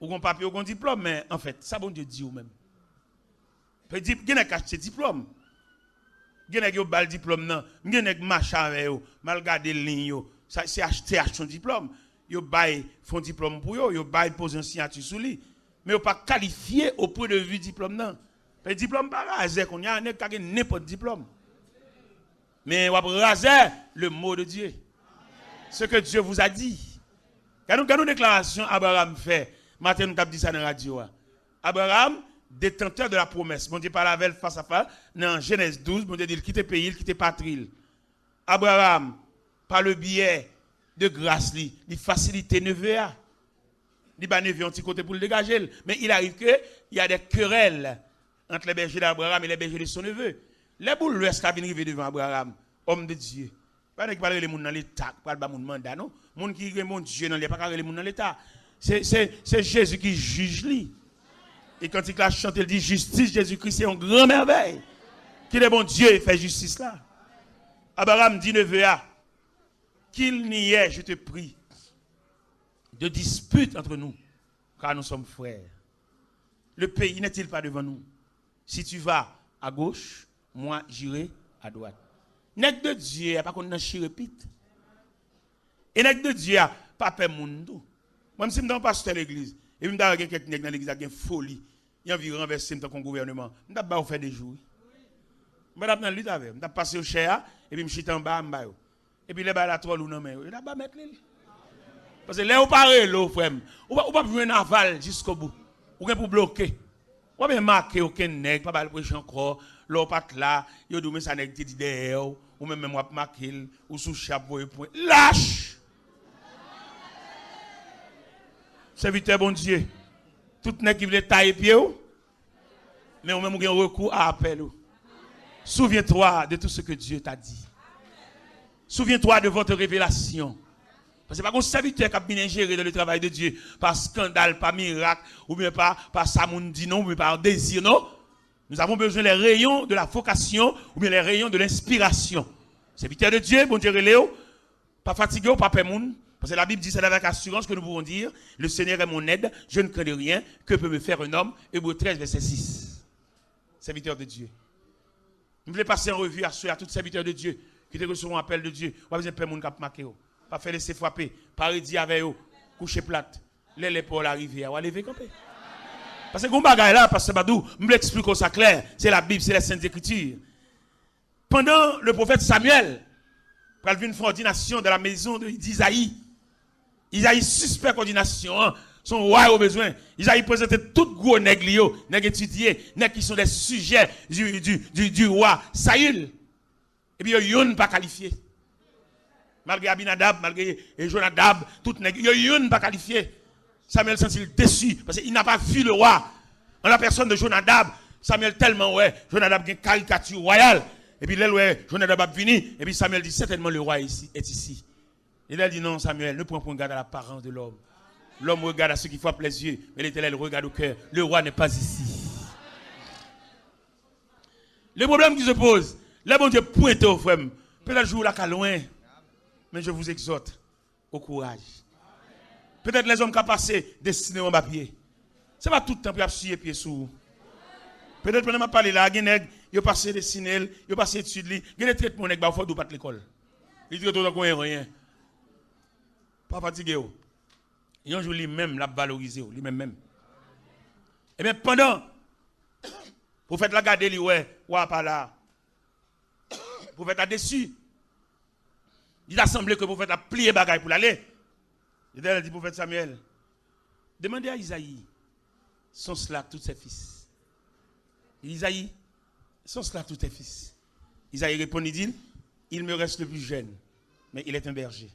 Ou un papier ou un diplôme, mais en fait, ça bon Dieu dit ou même. Vous avez acheté diplôme. Vous avez un diplôme, non. Vous avez un machin avec vous, mal gardé le ligne. C'est acheter son diplôme. Vous avez un diplôme pour vous, vous avez posé un signature sur lui. Mais vous n'avez pas qualifié au point de vue diplôme, non. Le diplôme, pas rasé, qu'on y a n'importe diplôme. Mais vous avez rasé le mot de Dieu. Ce que Dieu vous a dit. Quand nous déclaration Abraham fait, matin nous avons dit ça dans la radio. Abraham, détenteur de la promesse. Bon Dieu parle avec face à face. Dans Genèse 12, bon Dieu dit, il quitte pays, il quitte patrie. Abraham, par le biais de grâce, il facilite neveu. Il va neveu un petit côté pour le dégager. Mais il arrive qu'il y a des querelles entre les bergers d'Abraham et les bergers de son neveu. Les boules l'ouest qui viennent arriver devant Abraham, homme de Dieu. Pas de parler les gens dans l'état, pas de monde mandat non. Monde qui est mon Dieu dans les pas les gens dans l'état. C'est Jésus qui juge lui. Et quand il a chanté, il dit justice Jésus-Christ c'est une grande merveille. Qu'il est bon Dieu fait justice là. Abraham dit neveu qu'il n'y ait, je te prie, de dispute entre nous car nous sommes frères. Le pays n'est-il pas devant nous? Si tu vas à gauche, moi j'irai à droite. Nèg de Dieu, pas qu'on n'a chirépite. Et nèg de Dieu, pas peur monde. Moi, je suis dans pasteur l'église. Et je me dis quelqu'un dans l'église qui a une folie. Il a envie de renverser le gouvernement. Je ne pas faire des jours. Je vais dans l'île avec. Je vais passer au cher et puis je suis en bas. Et puis les balles à trois loups dans main. Je vais mettre l'île. Parce que là, on parle l'eau, frère. On va pas jouer un aval jusqu'au bout. On va pour bloquer. On va pas marquer aucun nègre, pas le prêcher encore. L'eau pas là. Yo doumé ça nègre dit derrière. Ou même moi marquer ou sous chapeau et point. Lâche. Serviteur bon Dieu. Tout nèg qui veut tailler pied mais on même un recours à appel. Souviens-toi de tout ce que Dieu t'a dit. Souviens-toi de votre révélation. Parce que c'est pas un serviteur qui a bien géré dans le travail de Dieu par scandale, par miracle, ou bien par samundi, non, ou bien par désir, non. Nous avons besoin des rayons de la vocation, ou bien les rayons de l'inspiration. Serviteur de Dieu, bon Dieu, Léo, pas fatigué, pas peur moun. Parce que la Bible dit, c'est avec assurance que nous pouvons dire, le Seigneur est mon aide, je ne crains rien, que peut me faire un homme? Hébreux 13, verset 6. Serviteur de Dieu. Nous voulons passer en revue à tous les serviteurs de Dieu qui te reçoivent un appel de Dieu. Pas besoin de faire mon cap marqué. Pas faire laisser frapper. Pas redire avec eux. Coucher plate. Les pour l'arrivée. On va lever camper. Parce que mon bagage là, Pasteur Badou, je vous explique ça clair. C'est la Bible, c'est les Saintes Écritures. Pendant le prophète Samuel, il a vu une ordination de la maison d'Isaïe. Isaïe suspect ordination. Son roi au besoin. Isaïe présentait tout gros nègres, nègres étudiés, nègres qui sont des sujets du roi Saül. Et puis, ils n'ont pas qualifié. Malgré Abinadab, malgré Jonadab, tout nègres, ils n'ont pas qualifié. Samuel sent-il déçu parce qu'il n'a pas vu le roi. En la personne de Jonadab, Samuel tellement, Jonadab a une caricature royale. Et puis, là, Jonadab a venu. Et puis, Samuel dit, certainement le roi est ici. Et là, il dit, non, Samuel, ne prends pas garde à l'apparence de l'homme. L'homme regarde à ceux qui frappent les yeux, mais l'Éternel regarde au cœur. Le roi n'est pas ici. Le problème qui se pose, là, bon Dieu pointe au frère. Peut-être jour là qu'à loin, mais je vous exhorte au courage. Peut-être les hommes qui ont passé destinés en papier. Ce n'est pas tout le temps pour appuyer pied sous. Peut-être pendant que je parle là, il y a des passé destinés, il y a passé études, il y a des traitements qui ont fait de l'école. Il dit que tout le monde rien. Pas fatigué. Et un jour, lui-même l'a valorisé, lui-même. Et bien, pendant, vous faites la garder, lui, pas là. Vous faites la dessus. Il a semblé que vous faites la plier bagaille pour l'aller. Il a dit, prophète Samuel, demandez à Isaïe, sont cela tous ses fils? Isaïe, sont cela tous tes fils? Isaïe répond, il dit, il me reste le plus jeune, mais il est un berger.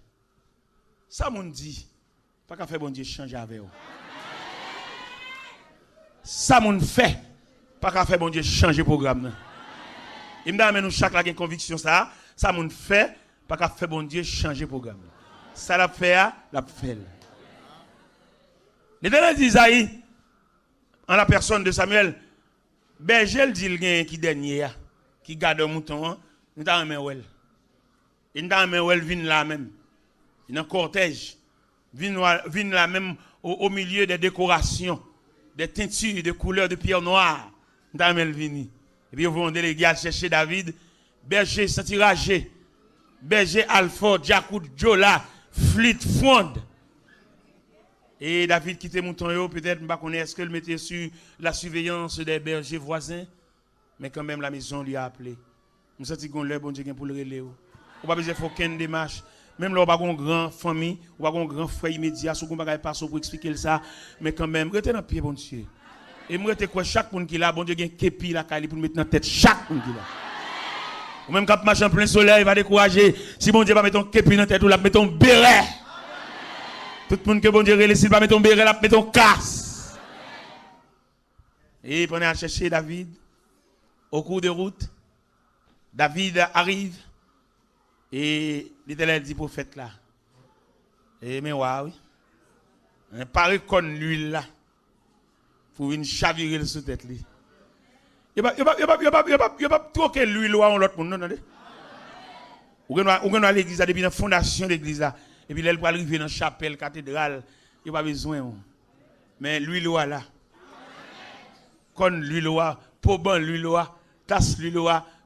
Ça m'ont dit, pas qu'à faire bon Dieu changer avec vous. Ça m'ont fait, pas qu'à faire bon Dieu changer le programme. Il me dit, nous chaque la conviction ça m'ont fait, pas qu'à faire bon Dieu changer le programme. Ça l'a fait, l'a fait. L'Éternel dit Isaïe, en la personne de Samuel, berger dit le qui dernier, qui garde un mouton, nous t'en well. Il t'en well vient là même. Il y a un cortège. Vient là même au milieu des décorations, des teintures, des couleurs de pierre noire. Nous t'en vini. Et puis ils vont déléguer à chercher David, berger Santiragé, berger Alford, Jacoud, Jola, Fleet, Fond. Et David quitte mouton, peut-être, je ne sais pas est-ce qu'il mettait sur la surveillance des bergers voisins, mais quand même la maison lui a appelé. Nous sentons qu'on l'a bon Dieu pour le relais. On n'a pas besoin de faire aucune démarche. Même là, on n'a pas une grande famille, on n'a pas un grand frère immédiat, on n'a pas pour expliquer ça, mais quand même, restez dans le pied, bon Dieu. Et moi, quoi, chaque monde qui est là, bon Dieu, il y a un képi là, pour mettre dans la tête chaque monde qui est là. Ou même quand marche en plein soleil, il va décourager. Si bon Dieu va mettre un képi dans la tête, ou la mettre un béret. Tout le monde que bon Dieu relève, s'il va mettre un béret, la mettre un casse. Et pendant à chercher David, au cours de route, David arrive. Et l'Éternel dit prophète là. Et mais oui. On pas reconnaître l'huile là. Pour une chavirer sous tête li. Il pas troquer l'huile ou en l'autre monde non non. Ou qu'on à l'église depuis la fondation de l'église là. Et puis elle va arriver dans la chapelle cathédrale, il pas besoin. Mais l'huile là. con l'huile, poban l'huile, tasse l'huile,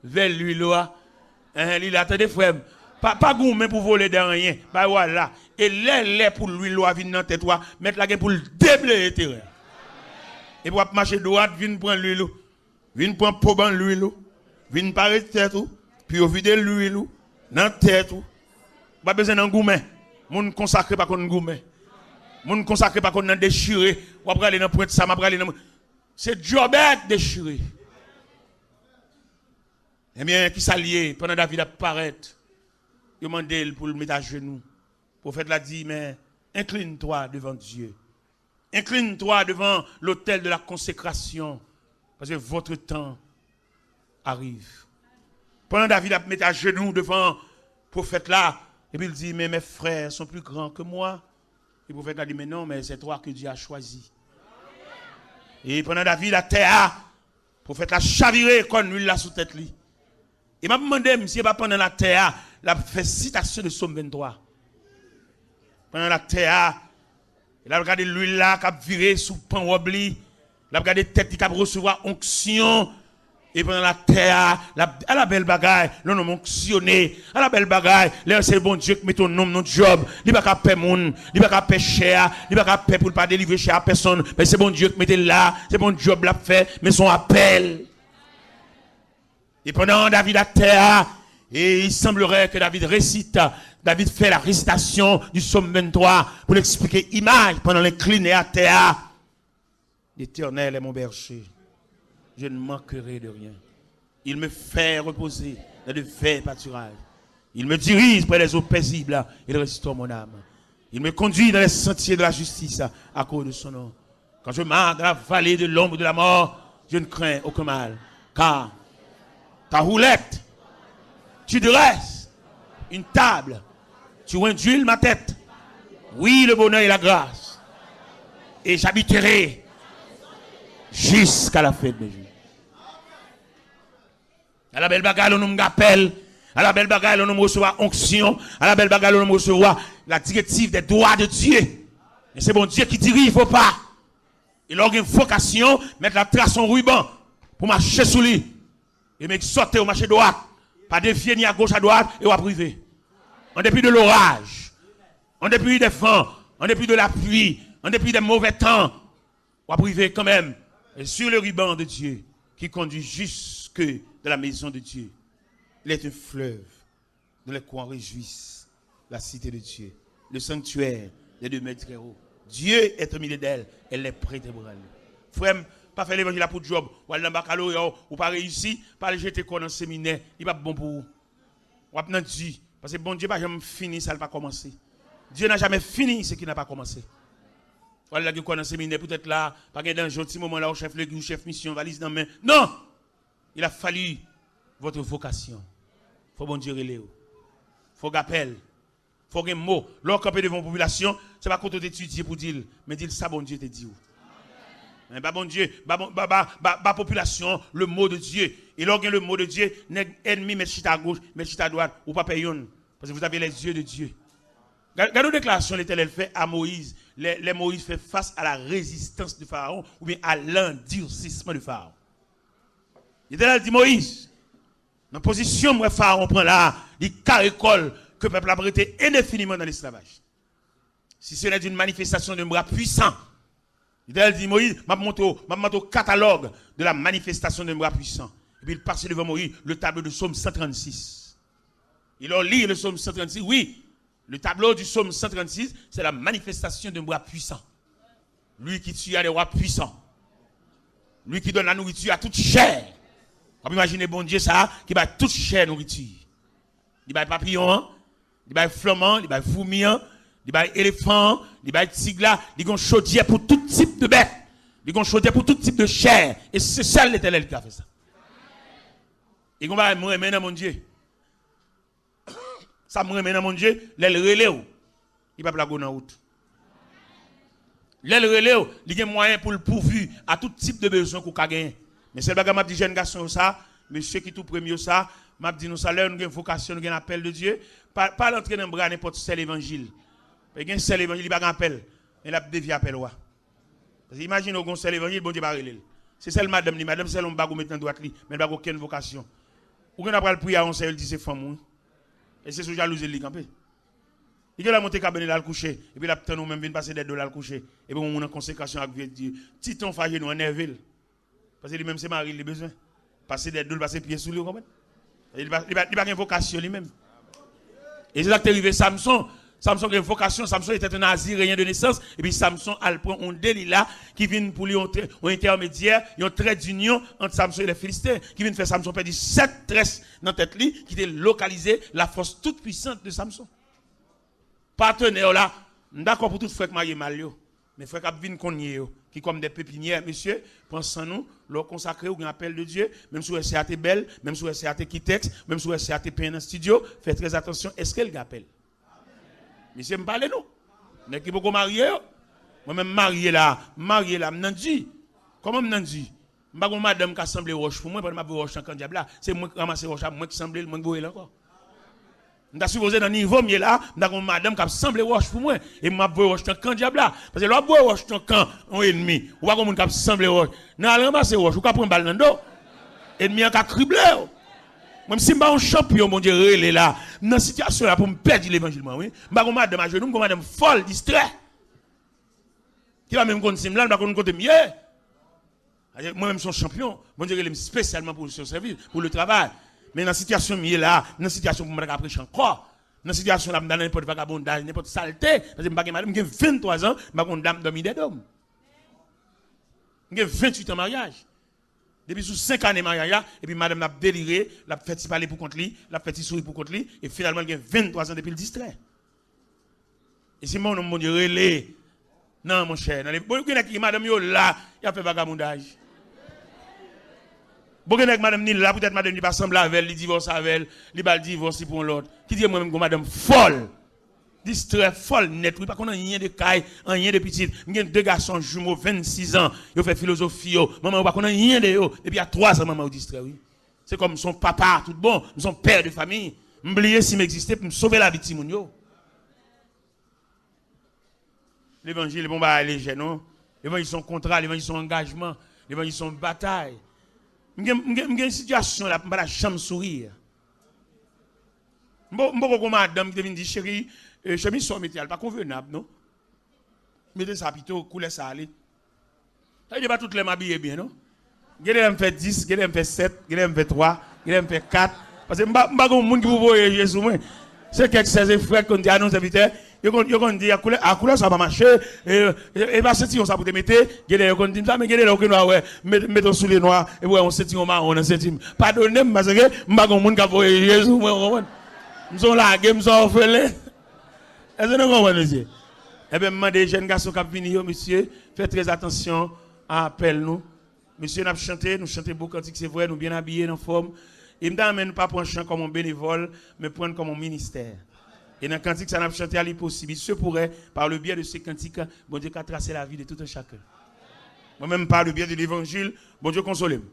vel l'huile, l'huile, attendez frère, pas gourmet pour voler de rien, bah voilà, et les pour l'huile, vient dans tête, mettre la gueule pour le déblayer terrain. Et pour marcher droite, vient prendre l'huile, vient prendre poban l'huile, vient parer tête, puis au vide l'huile, dans tête, pas besoin d'un gourmet, moun consacré pas qu'on gourmet. Moun consacré pas qu'on a déchiré, ou après aller dans pointe ça, m'a aller dans c'est jobette déchiré. Eh bien, qui s'allié pendant David apparaît, il demande pour le mettre à genoux. Le prophète l'a dit, mais incline-toi devant Dieu. Incline-toi devant l'autel de la consécration, parce que votre temps arrive. Pendant David a mis à genoux devant le prophète là, et puis il dit, mais mes frères sont plus grands que moi. Le prophète a dit, mais non, mais c'est toi que Dieu a choisi. Et pendant David, la terre, le prophète a chaviré comme l'huile là sous tête. Il m'a demandé, si pas pendant la terre, il a fait citation de Somme 23. Pendant la terre, il a regardé l'huile là qui a viré sous pan wobli. Il a regardé tête qui a recevoir onction. Et pendant la terre, à la belle bagaille, le nom onctionné, à la belle bagaille, là c'est bon Dieu qui met ton nom dans job, il va pas payer moun, il va pas payer cher, il va pas payer pour pas délivrer cher à personne, mais c'est bon Dieu qui met là, c'est bon job l'a fait, mais son appel. Et pendant David à terre, et il semblerait que David récite, David fait la récitation du psaume 23 pour l'expliquer image pendant l'incliné à terre. L'Éternel est mon berger. Je ne manquerai de rien. Il me fait reposer dans de verts pâturages. Il me dirige près des eaux paisibles. Il restaure mon âme. Il me conduit dans les sentiers de la justice à cause de son nom. Quand je marche dans la vallée de l'ombre de la mort, je ne crains aucun mal. Car ta houlette, tu dresses une table, tu induis ma tête. Oui, le bonheur et la grâce. Et j'habiterai jusqu'à la fin de mes jours. À la belle bagarre, on nous appelle. À la belle bagarre, on nous reçoit onction. À la belle bagarre, on nous reçoit la directive des droits de Dieu. Et c'est bon Dieu qui dirige, il ne faut pas. Il a une vocation, mettre la trace en ruban pour marcher sous lui. Et mec sortir au marché droit. Pas défier ni à gauche, à droite, et à privé. En dépit de l'orage, en dépit des vents, en dépit de la pluie, en dépit des mauvais temps, ou à privé quand même. Et sur le ruban de Dieu, qui conduit jusque de la maison de Dieu. Il est un fleuve dont les coins réjouissent la cité de Dieu, le sanctuaire des 2 mètres très haut. Dieu est au milieu d'elle, elle est prête à brûler. Frère, pas faire l'évangile pour job, ou aller dans le baccalauréat, ou pas réussir, pas le jeter dans le séminaire, il n'est pas bon pour vous. Ou pas Dieu, parce que bon Dieu n'a jamais fini, ça n'a pas commencé. Dieu n'a jamais fini ce qui n'a pas commencé. Ou aller dans le séminaire, peut-être là, pas dans un gentil moment là, au chef légume, chef mission, valise dans la main. Non! Il a fallu votre vocation. Il faut bon Dieu relais. Il faut appel. Il faut un mot. Lorsqu'on peut devant la population, ce n'est pas quand on étudie pour dire, mais dire ça, bon Dieu te dit. Mais bon Dieu, la population, le mot de Dieu. Et lorsqu'on a le mot de Dieu, ennemi, mais chita à gauche, mais chita à droite, ou pas payer. Parce que vous avez les yeux de Dieu. Regardez la déclaration que l'Éternel fait à Moïse. Les Moïse fait face à la résistance du Pharaon, ou bien à l'endurcissement du Pharaon. L'Éternel dit Moïse, dans la position où Pharaon prend là, il caricole que le peuple a prêté indéfiniment dans l'esclavage. Si ce n'est d'une manifestation de bras puissant, l'Éternel dit Moïse, m'a montré au catalogue de la manifestation de bras puissant. Et puis il passe devant Moïse le tableau du psaume 136. Il a lu le psaume 136, oui. Le tableau du psaume 136, c'est la manifestation d'un bras puissant. Lui qui tue à des rois puissants. Lui qui donne la nourriture à toute chair. On peut imaginer bon Dieu ça, qui va toute chair nourriture. Il va papillon, il va flamand, il va fourmi, il va éléphant, il va tigre, il va chaudière pour tout type de bête. Il va chaudière pour tout type de chair. Et c'est ça l'Éternel qui a fait ça. Et on va me remettre dans mon Dieu. Ça me remet dans mon Dieu, l'aile relève. Il va pas la en route. L'aile relève, il y a moyen pour le pourvu à tout type de besoin qu'on a gagné. Mais c'est le bagage m'a dit jeune garçon ça, monsieur qui tout premier ça, m'a dit nous ça là nous avons une vocation, nous avons un appel de Dieu, pas l'entrer dans bras n'importe quel évangile. Il y a un seul évangile, il pas un appel, il a dévié appel wa. Parce que imagine au seul évangile, bon Dieu va relève. C'est celle madame, madame c'est l'homme bago mettre dans droite li, mais pas aucune vocation. Ou qu'on après le prière on sait dit c'est femme. Et c'est sous jalousie li campé. Il a monté cabinet là le coucher et puis là nous même vinn passer des $2 le coucher et puis on en consécration avec Dieu. Titon fâché nous énervé. Parce que lui même c'est mari il a besoin passer des $2 passer pied sous lui comment. Il pas une vocation lui-même. Et c'est là que est arrivé Samson. Samson a une vocation, Samson était un Nazirien de naissance, et puis Samson a prend un Delilah qui vient pour lui un intermédiaire, un trait d'union entre Samson et les Philistins, qui vient faire Samson perdre 7 tresses dans tête lui, qui était localisé la force toute puissante de Samson. Partenaire là, d'accord pour tout frère qui marié mal yo, mais frère qui vient konye yo, qui comme des pépinières, monsieur, pensez nous, leur consacrer au grand appel de Dieu, même si c'est à tes belle, même si c'est à tes texte, même si c'est à tes peines dans studio, faites très attention, est-ce qu'elle appelle? Monsieur me parle nous. Mais qui beaucoup marié moi-même marié là, m'nan dit. Comment m'nan dit? M'pa gon madame qui a semblé roche pour moi, pas m'a roche en diable là, c'est moi qui ramasser roche, moi qui semblé moi boire encore. M'ta supposé dans niveau mieux là, m'ta gon madame qui a semblé roche pour moi et m'a boire roche en diable là parce que l'on boire roche en camp un ennemi, ou pas gon monde qui a semblé roche. Nan ramasser roche, ou ka prendre balle dans dos. Ennemi a criblé. Même si je suis un champion, mon Dieu, relé là, dans cette situation là pour me perdre l'évangile, oui. Je suis madame à genoux, je suis madame folle, distrait. Qui va même continuer là, je vais côté mieux. Moi-même, je suis champion. Mon Dieu, je suis spécialement pour le service, pour le travail. Mais dans cette situation là, dans cette situation pour me prêcher encore, dans cette situation là, je suis dans n'importe vagabondage, n'importe saleté. Parce que je suis madame, j'ai 23 ans, je suis une dame dormie des hommes. J'ai 28 ans de mariage. Depuis sous 5 années de mariage, et puis madame l'a déliré, l'a fait parler pour contre lui, l'a fait sourire pour contre lui, et finalement, il a 23 ans depuis le distrait. Et c'est mon Dieu, relais. Non, mon cher. Madame yo là, il a fait vagabondage. Beaucoup de madame ni là, peut-être madame ni pas semble avec elle, il divorce avec elle, il va le divorcer pour l'autre. Qui dit moi-même que madame folle. Distrait folle net, oui, pas qu'on a rien de caille, rien de petit. J'ai 2 garçons jumeaux, 26 ans, ils fait philosophie, maman, pas qu'on a rien de eux. Et puis il y a 3 ans, maman, au distrait, oui. C'est comme son papa, tout bon, son père de famille. M'oublier s'il m'existait pour me sauver la vie de Timounio. L'évangile, bon, bah, léger, non? L'évangile, son contrat, l'évangile, son engagement, l'évangile, son bataille. J'ai une situation là, je ne peux pas jamais sourire. Je ne peux pas madame qui me dit, chérie, chemise sur métier, pas convenable, non? Mettez ça plutôt, coulez ça aller. Ça veut dire pas toutes les m'habiller bien, non? Gardez me fait 10, gardez me fait 7, gardez me fait 3, gardez me fait 4. Parce que je ne sais pas comment vous voyez Jésus. C'est quelques 16 frères qui ont dit à nos invités, ils ont dit à couleur ça va marcher, et va sentir ça pour te mettre, gardez on dit ça, mais gardez là que noir, ouais, mettons sous les noirs, et ouais, on sentit au marron, on sentit. Pardonnez-moi parce que je ne sais pas comment vous voyez Jésus, nous sommes là, nous sommes orphelins. Est-ce que nous comprenons, monsieur? Eh bien, je des jeunes garçons qui viennent, monsieur, faites très attention à appel nous. Monsieur, nous chantons beaucoup cantiques, c'est vrai, nous bien habillés, en forme. Et nous n'amène pas pour un chant comme un bénévole, mais prendre comme un ministère. Et dans le cantique, ça n'a pas chanté à l'impossible. Il se pourrait, par le biais de ces cantiques, bon Dieu, qu'à tracer la vie de tout un chacun. Moi-même, par le biais de l'évangile, bon Dieu, console-moi.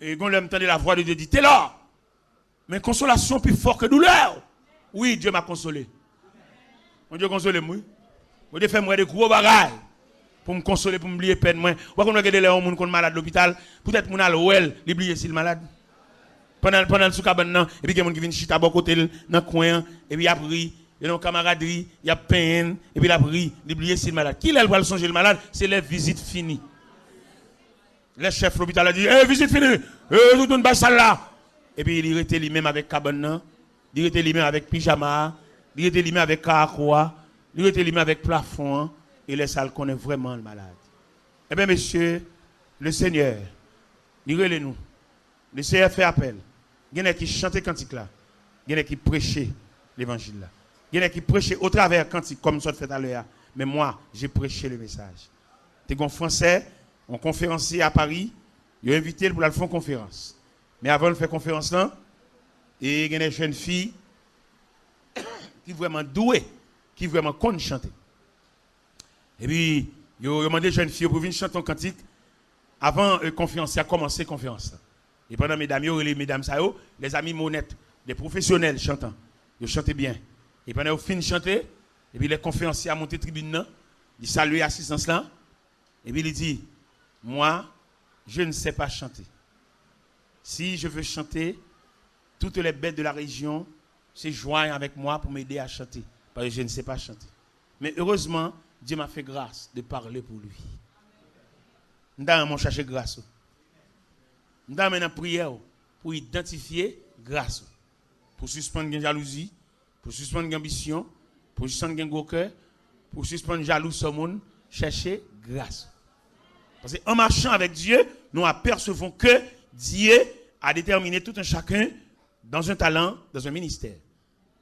Et quand l'homme entendait la voix de Dieu, dit, t'es là. Mais consolation plus forte que douleur. Oui, Dieu m'a consolé. Mon Dieu console moi. Mon Dieu fait moi des gros bagages pour me consoler, pour m'oublier peine moi. Ou qu'on regarde les gens qui sont malades à l'hôpital, peut-être mon al l'oublier s'il malade. Pendant le soukaban et puis il y a des gens qui viennent chita à côté dans le coin et puis il a pris, il y a une camaraderie, il y a peine et puis il a pris, l'oublier s'il malade. Qui va le songer le malade, c'est les visites finies. Le chef de l'hôpital a dit visite finie. Tout le monde salle là. Et puis il était lui-même avec cabane, il était lui-même avec pyjama. Il était limé avec caracroix, il était limé avec plafond, et les salles connaissent vraiment le malade. Eh bien, monsieur, le Seigneur, nous. Le Seigneur fait appel. Il y en a qui chantent cantique là. Il y en a qui prêchent l'évangile là. Il y en a qui prêchent au travers cantique, comme ça fait à l'heure. Mais moi, j'ai prêché le message. Tu es un Français, un conférencier à Paris, il a invité pour la faire conférence. Mais avant de faire conférence là, et il y a une jeune fille qui est vraiment doué, qui est vraiment conne chanter. Et puis, il a demandé aux jeunes filles pour venir chanter un cantique avant la conférence, a commencé la conférence. Et pendant mesdames, les mesdames, les amis monnettes, des professionnels chantants, ils chantaient bien. Et pendant qu'ils finissent de chanter, et puis les conférenciers ont monté tribune, ils saluent l'assistance là, et puis ils disent, moi, je ne sais pas chanter. Si je veux chanter, toutes les bêtes de la région se joignent avec moi pour m'aider à chanter. Parce que je ne sais pas chanter. Mais heureusement, Dieu m'a fait grâce de parler pour lui. Nous avons cherché grâce. Nous avons une prière pour identifier grâce. Pour suspendre la jalousie, pour suspendre l'ambition, pour suspendre le gros cœur, pour suspendre jaloux sur le monde, chercher grâce. Parce qu'en marchant avec Dieu, nous apercevons que Dieu a déterminé tout un chacun dans un talent, dans un ministère.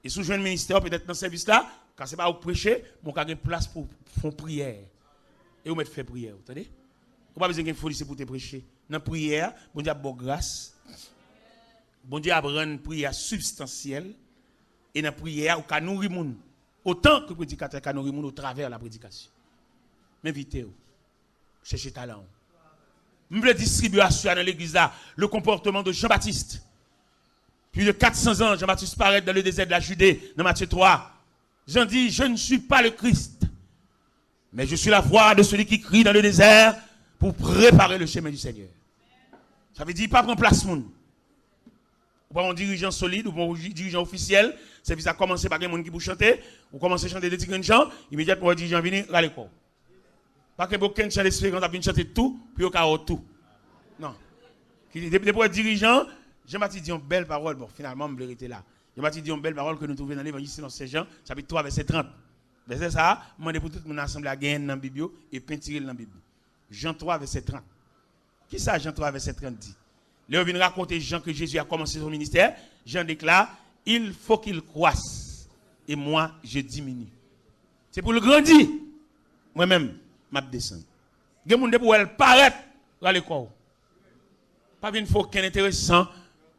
Et sous un ministère, peut-être dans ce service-là, quand ce n'est pas au prêcher, on a une place pour faire prière. Et vous mettez faire prière, vous entendez? Vous n'avez pas besoin de folie pour te prêcher. Dans la prière, bon Dieu a bonne grâce. Bon Dieu a une prière substantielle. Et dans la prière, on peut nourrir les gens. Autant que le prédicateur peut nourrir les gens au travers de la prédication. M'invitez-vous. Cherchez talent. Je veux distribuer dans l'église là le comportement de Jean-Baptiste. Plus de 400 ans, Jean-Baptiste paraît dans le désert de la Judée, dans Matthieu 3. Jean dit, je ne suis pas le Christ, mais je suis la voix de celui qui crie dans le désert pour préparer le chemin du Seigneur. Ça veut dire, pas prendre place, moun. Ou pas un dirigeant solide, ou pas un dirigeant officiel, c'est ça commencer par quelqu'un qui peut chanter, ou commencer à chanter des petits chants, immédiatement le dirigeant vient râler quoi. Pas que aucun chant d'espérance vient chanter tout, puis au carreau tout. Non. Depuis le dirigeant, Jean-Baptiste dit une belle parole, bon, finalement, je vais là. Jean-Baptiste dit une belle parole que nous trouvons dans l'évangile selon Saint Jean, chapitre 3, verset 30. Verset ça, je demande pour tout mon assemblée à gagner dans la Bible et peinturer dans la Bible. Jean 3, verset 30. Qui ça, Jean 3, verset 30 dit? Là, on vient raconter Jean que Jésus a commencé son ministère. Jean déclare, il faut qu'il croisse et moi, je diminue. C'est pour le grandir. Moi-même, je descends. Il y a des gens pour elle paraître à l'école. Pas une fois qu'un intéressant,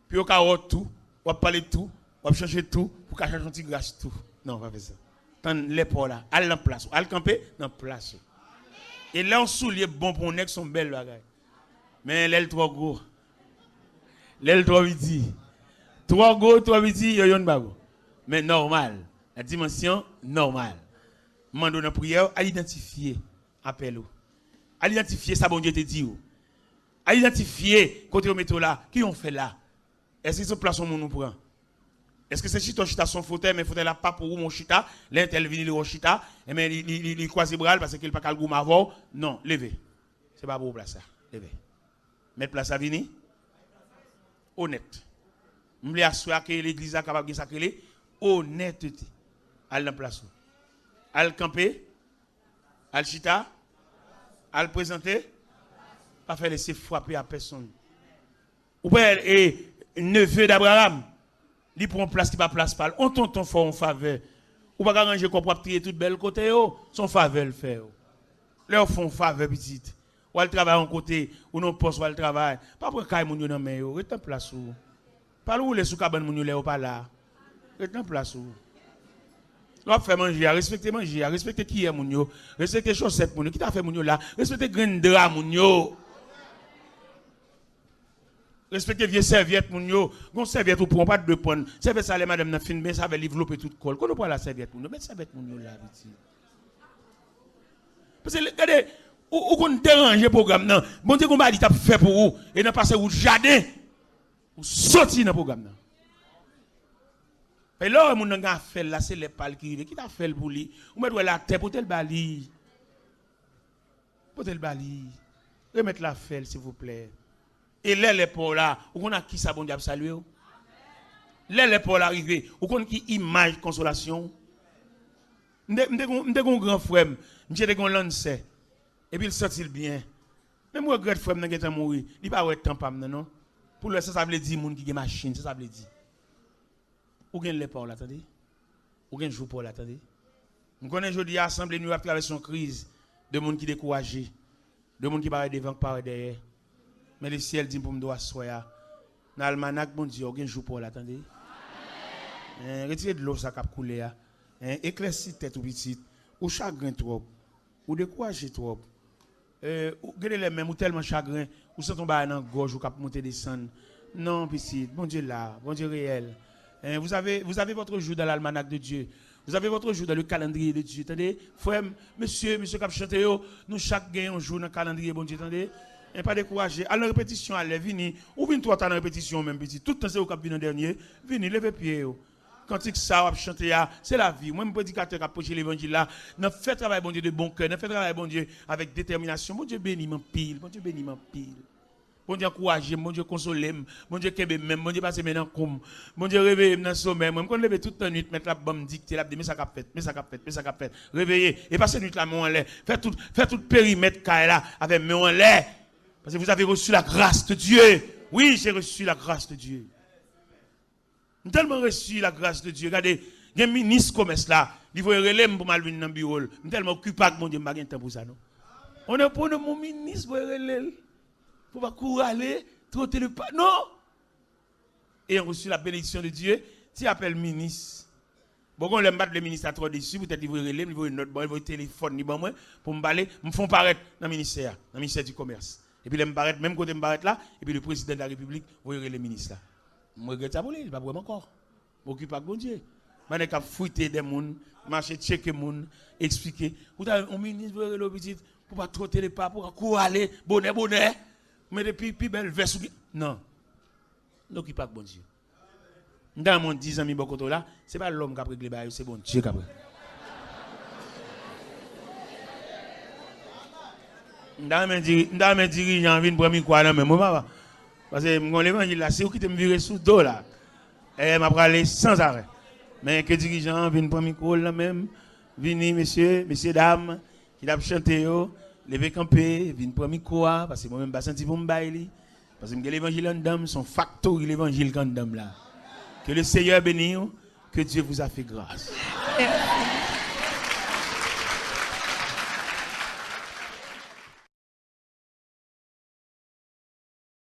puis au cas où tout, on va parler de tout, on va changer tout, pour qu'à changer un petit grâce tout. Non, on va faire ça. Tant l'épaule là, aller en place, aller camper dans place. Et là, on soulier bon pour nous, sont belles bagailles. Mais l'aile trop gros. L'aile trop vite. Trop gros, trop vite, il y a un bago. Mais normal. La dimension normale. Mando dans prière à identifier appel. À identifier ça bon Dieu te dit. À identifier côté au métro là, qui ont fait là? Est-ce que c'est place où nous prend? Est-ce que c'est chita son fauteuil, mais fauteuil là pas pour mon chita, l'intel vini le chita, et mais il croise les bras parce qu'il pas calgoum avant. Non, levez. C'est pas pour place ça. Levez. Mettre place à vini. Honnête. Je voulais assurer que l'église est capable de sacrer honnêteté. Al dans place. Al camper. Al chita. Al présenter. Pas faire laisser frapper à personne. Ou bien, neveu d'Abraham, il prend place qui va place pas. On tonton fort en faveur. Ou pas arranger qu'on peut trier toute belle côté, son faveur le fait. Là, font faveur petite. Ou elle travaille en côté, ou non poste, ou elle travaille. Pas pour qu'il y ait moun yo dans main, reste en place. Pas où les sous cabane moun yo pas là. Reste en place. L'on fait manger, respecter manger, respecter qui est moun yo, respecter chaussettes moun yo, qui t'a fait moun yo là, respecter grain de drap moun yo. Respectez vieux serviette moun yo, gon serviette ou pour pas de prendre. Serviette ça les madame n'a fin ben ça va développer toute colle. Qu'on prend la serviette moun yo, mettre serviette moun yo là petit. Parce que regardez, ou qu'on dérange programme non. Bon Dieu qu'on va dit t'a fait pour vous et n'a passer ou jardin ou sorti dans programme non. Et là moun n'a fait là c'est les pal qui t'a fait pour lui. Ou mettre la terre pour tel bali. Pour tel bali. Remettre la felle s'il vous plaît. Et là, les pauvres là, on a qui ça bon diable saluer? Là, les pauvres arrivés, on a qui image consolation? M'de gon grand frère, m'de gon lance, et puis il sortit bien. Mais moi, grand frère, m'de getan mourir, il pas ouais temps pas non. Pour le ça veut dire moun qui gen machine, ça veut dire. Ou gen les pauvres là, attendez? Ou gen jou pour là, attendez? On connaît aujourd'hui assemblée nous à travers son crise de monde qui découragé, de monde qui paraît devant, paraît derrière. Mais le ciel dit pour me doit soya. Dans l'almanach, bon Dieu, aucun jour pour l'attendre. Retirez de l'eau, ça cap couler. Éclairci tête ou petite. Ou chagrin trop. Ou découragé trop. Ou gardez les mêmes, ou tellement chagrin. Ou sent tomber dans la gorge, ou cap monter descendre. Non, petite. Bon Dieu là. Bon Dieu réel. Vous avez votre jour dans l'almanach de Dieu. Vous avez votre jour dans le calendrier de Dieu. Attendez, frère, monsieur cap chanter, nous chaque gagne un jour dans le calendrier, bon Dieu, attendez. Et pas décourager. À la répétition, allez, venez. Ou venez toi, à la répétition, même petit. Tout le temps, c'est au cap en dernier. Venez, levez pied. Quand tu ça, chanter, c'est la vie. Moi, mon prédicateur qui a prêché l'évangile là, n'a fait travail, bon Dieu, de bon cœur, n'a fait travail, bon Dieu, avec détermination. Bon Dieu bénit mon pile. Bon Dieu bénit mon pile. Bon Dieu encourage, bon Dieu console, bon Dieu kebe même, bon Dieu passe maintenant comme, bon Dieu réveille dans le sommeil. Moi, quand je lève toute la nuit, mettre la bombe dictée, la mais ça qu'a fait, mais ça qu'a fait, mais ça qu'a fait. Réveillez, et passez nuit là, mais en l'air. Faites tout périmètre là, avec mais en l'air. Parce que vous avez reçu la grâce de Dieu. Oui, j'ai reçu la grâce de Dieu. J'ai tellement reçu la grâce de Dieu. Regardez, il y a un ministre commerce là, il faut relève pour mal venir dans le bureau. Je suis tellement occupé que mon Dieu m'a pas temps pour ça, non? On est pour mon ministre pour relève. Pour pas courir aller, trotter le pas. Non! Et on reçu la bénédiction de Dieu. Tu appelles ministre. Bon, on l'aime battre le ministre à trop dessus, peut-être il va relève, il va une note, il va téléphone, pour me parler, me font paraître dans le ministère du commerce. Et puis, m'apparaître, même quand je m'apparaître là, et puis le président de la République va relève le ministre là. Je regrette ça pour lui, il va vraiment encore. Je m'occupe pas de bon Dieu. Je vais fouiller des gens, marcher, checker des gens, expliquer. Vous avez un ministre pour relève petit, pour pas trotter les pas, pour courir aller, bonnet. Mais depuis belle veste. Non. N'occupe pas de bon Dieu. Dans mon 10 ans, là, ce n'est pas l'homme qui a pris les bails, c'est bon Dieu qui a pris. Dans mes dirigeants, je viens prendre quoi dans mes moments. Parce que mon évangile là, c'est vous qui te me virez sous dos là. Et m'a parlé sans arrêt. Mais que dirigeants viennent prendre micro là même, venez messieurs, dames, qui a chanté lever camper, viennent prendre micro parce que moi-même pas senti pour me bailler. Parce que l'évangile en dame, son facteur l'évangile en dame là. Que le Seigneur bénisse, que Dieu vous a fait grâce.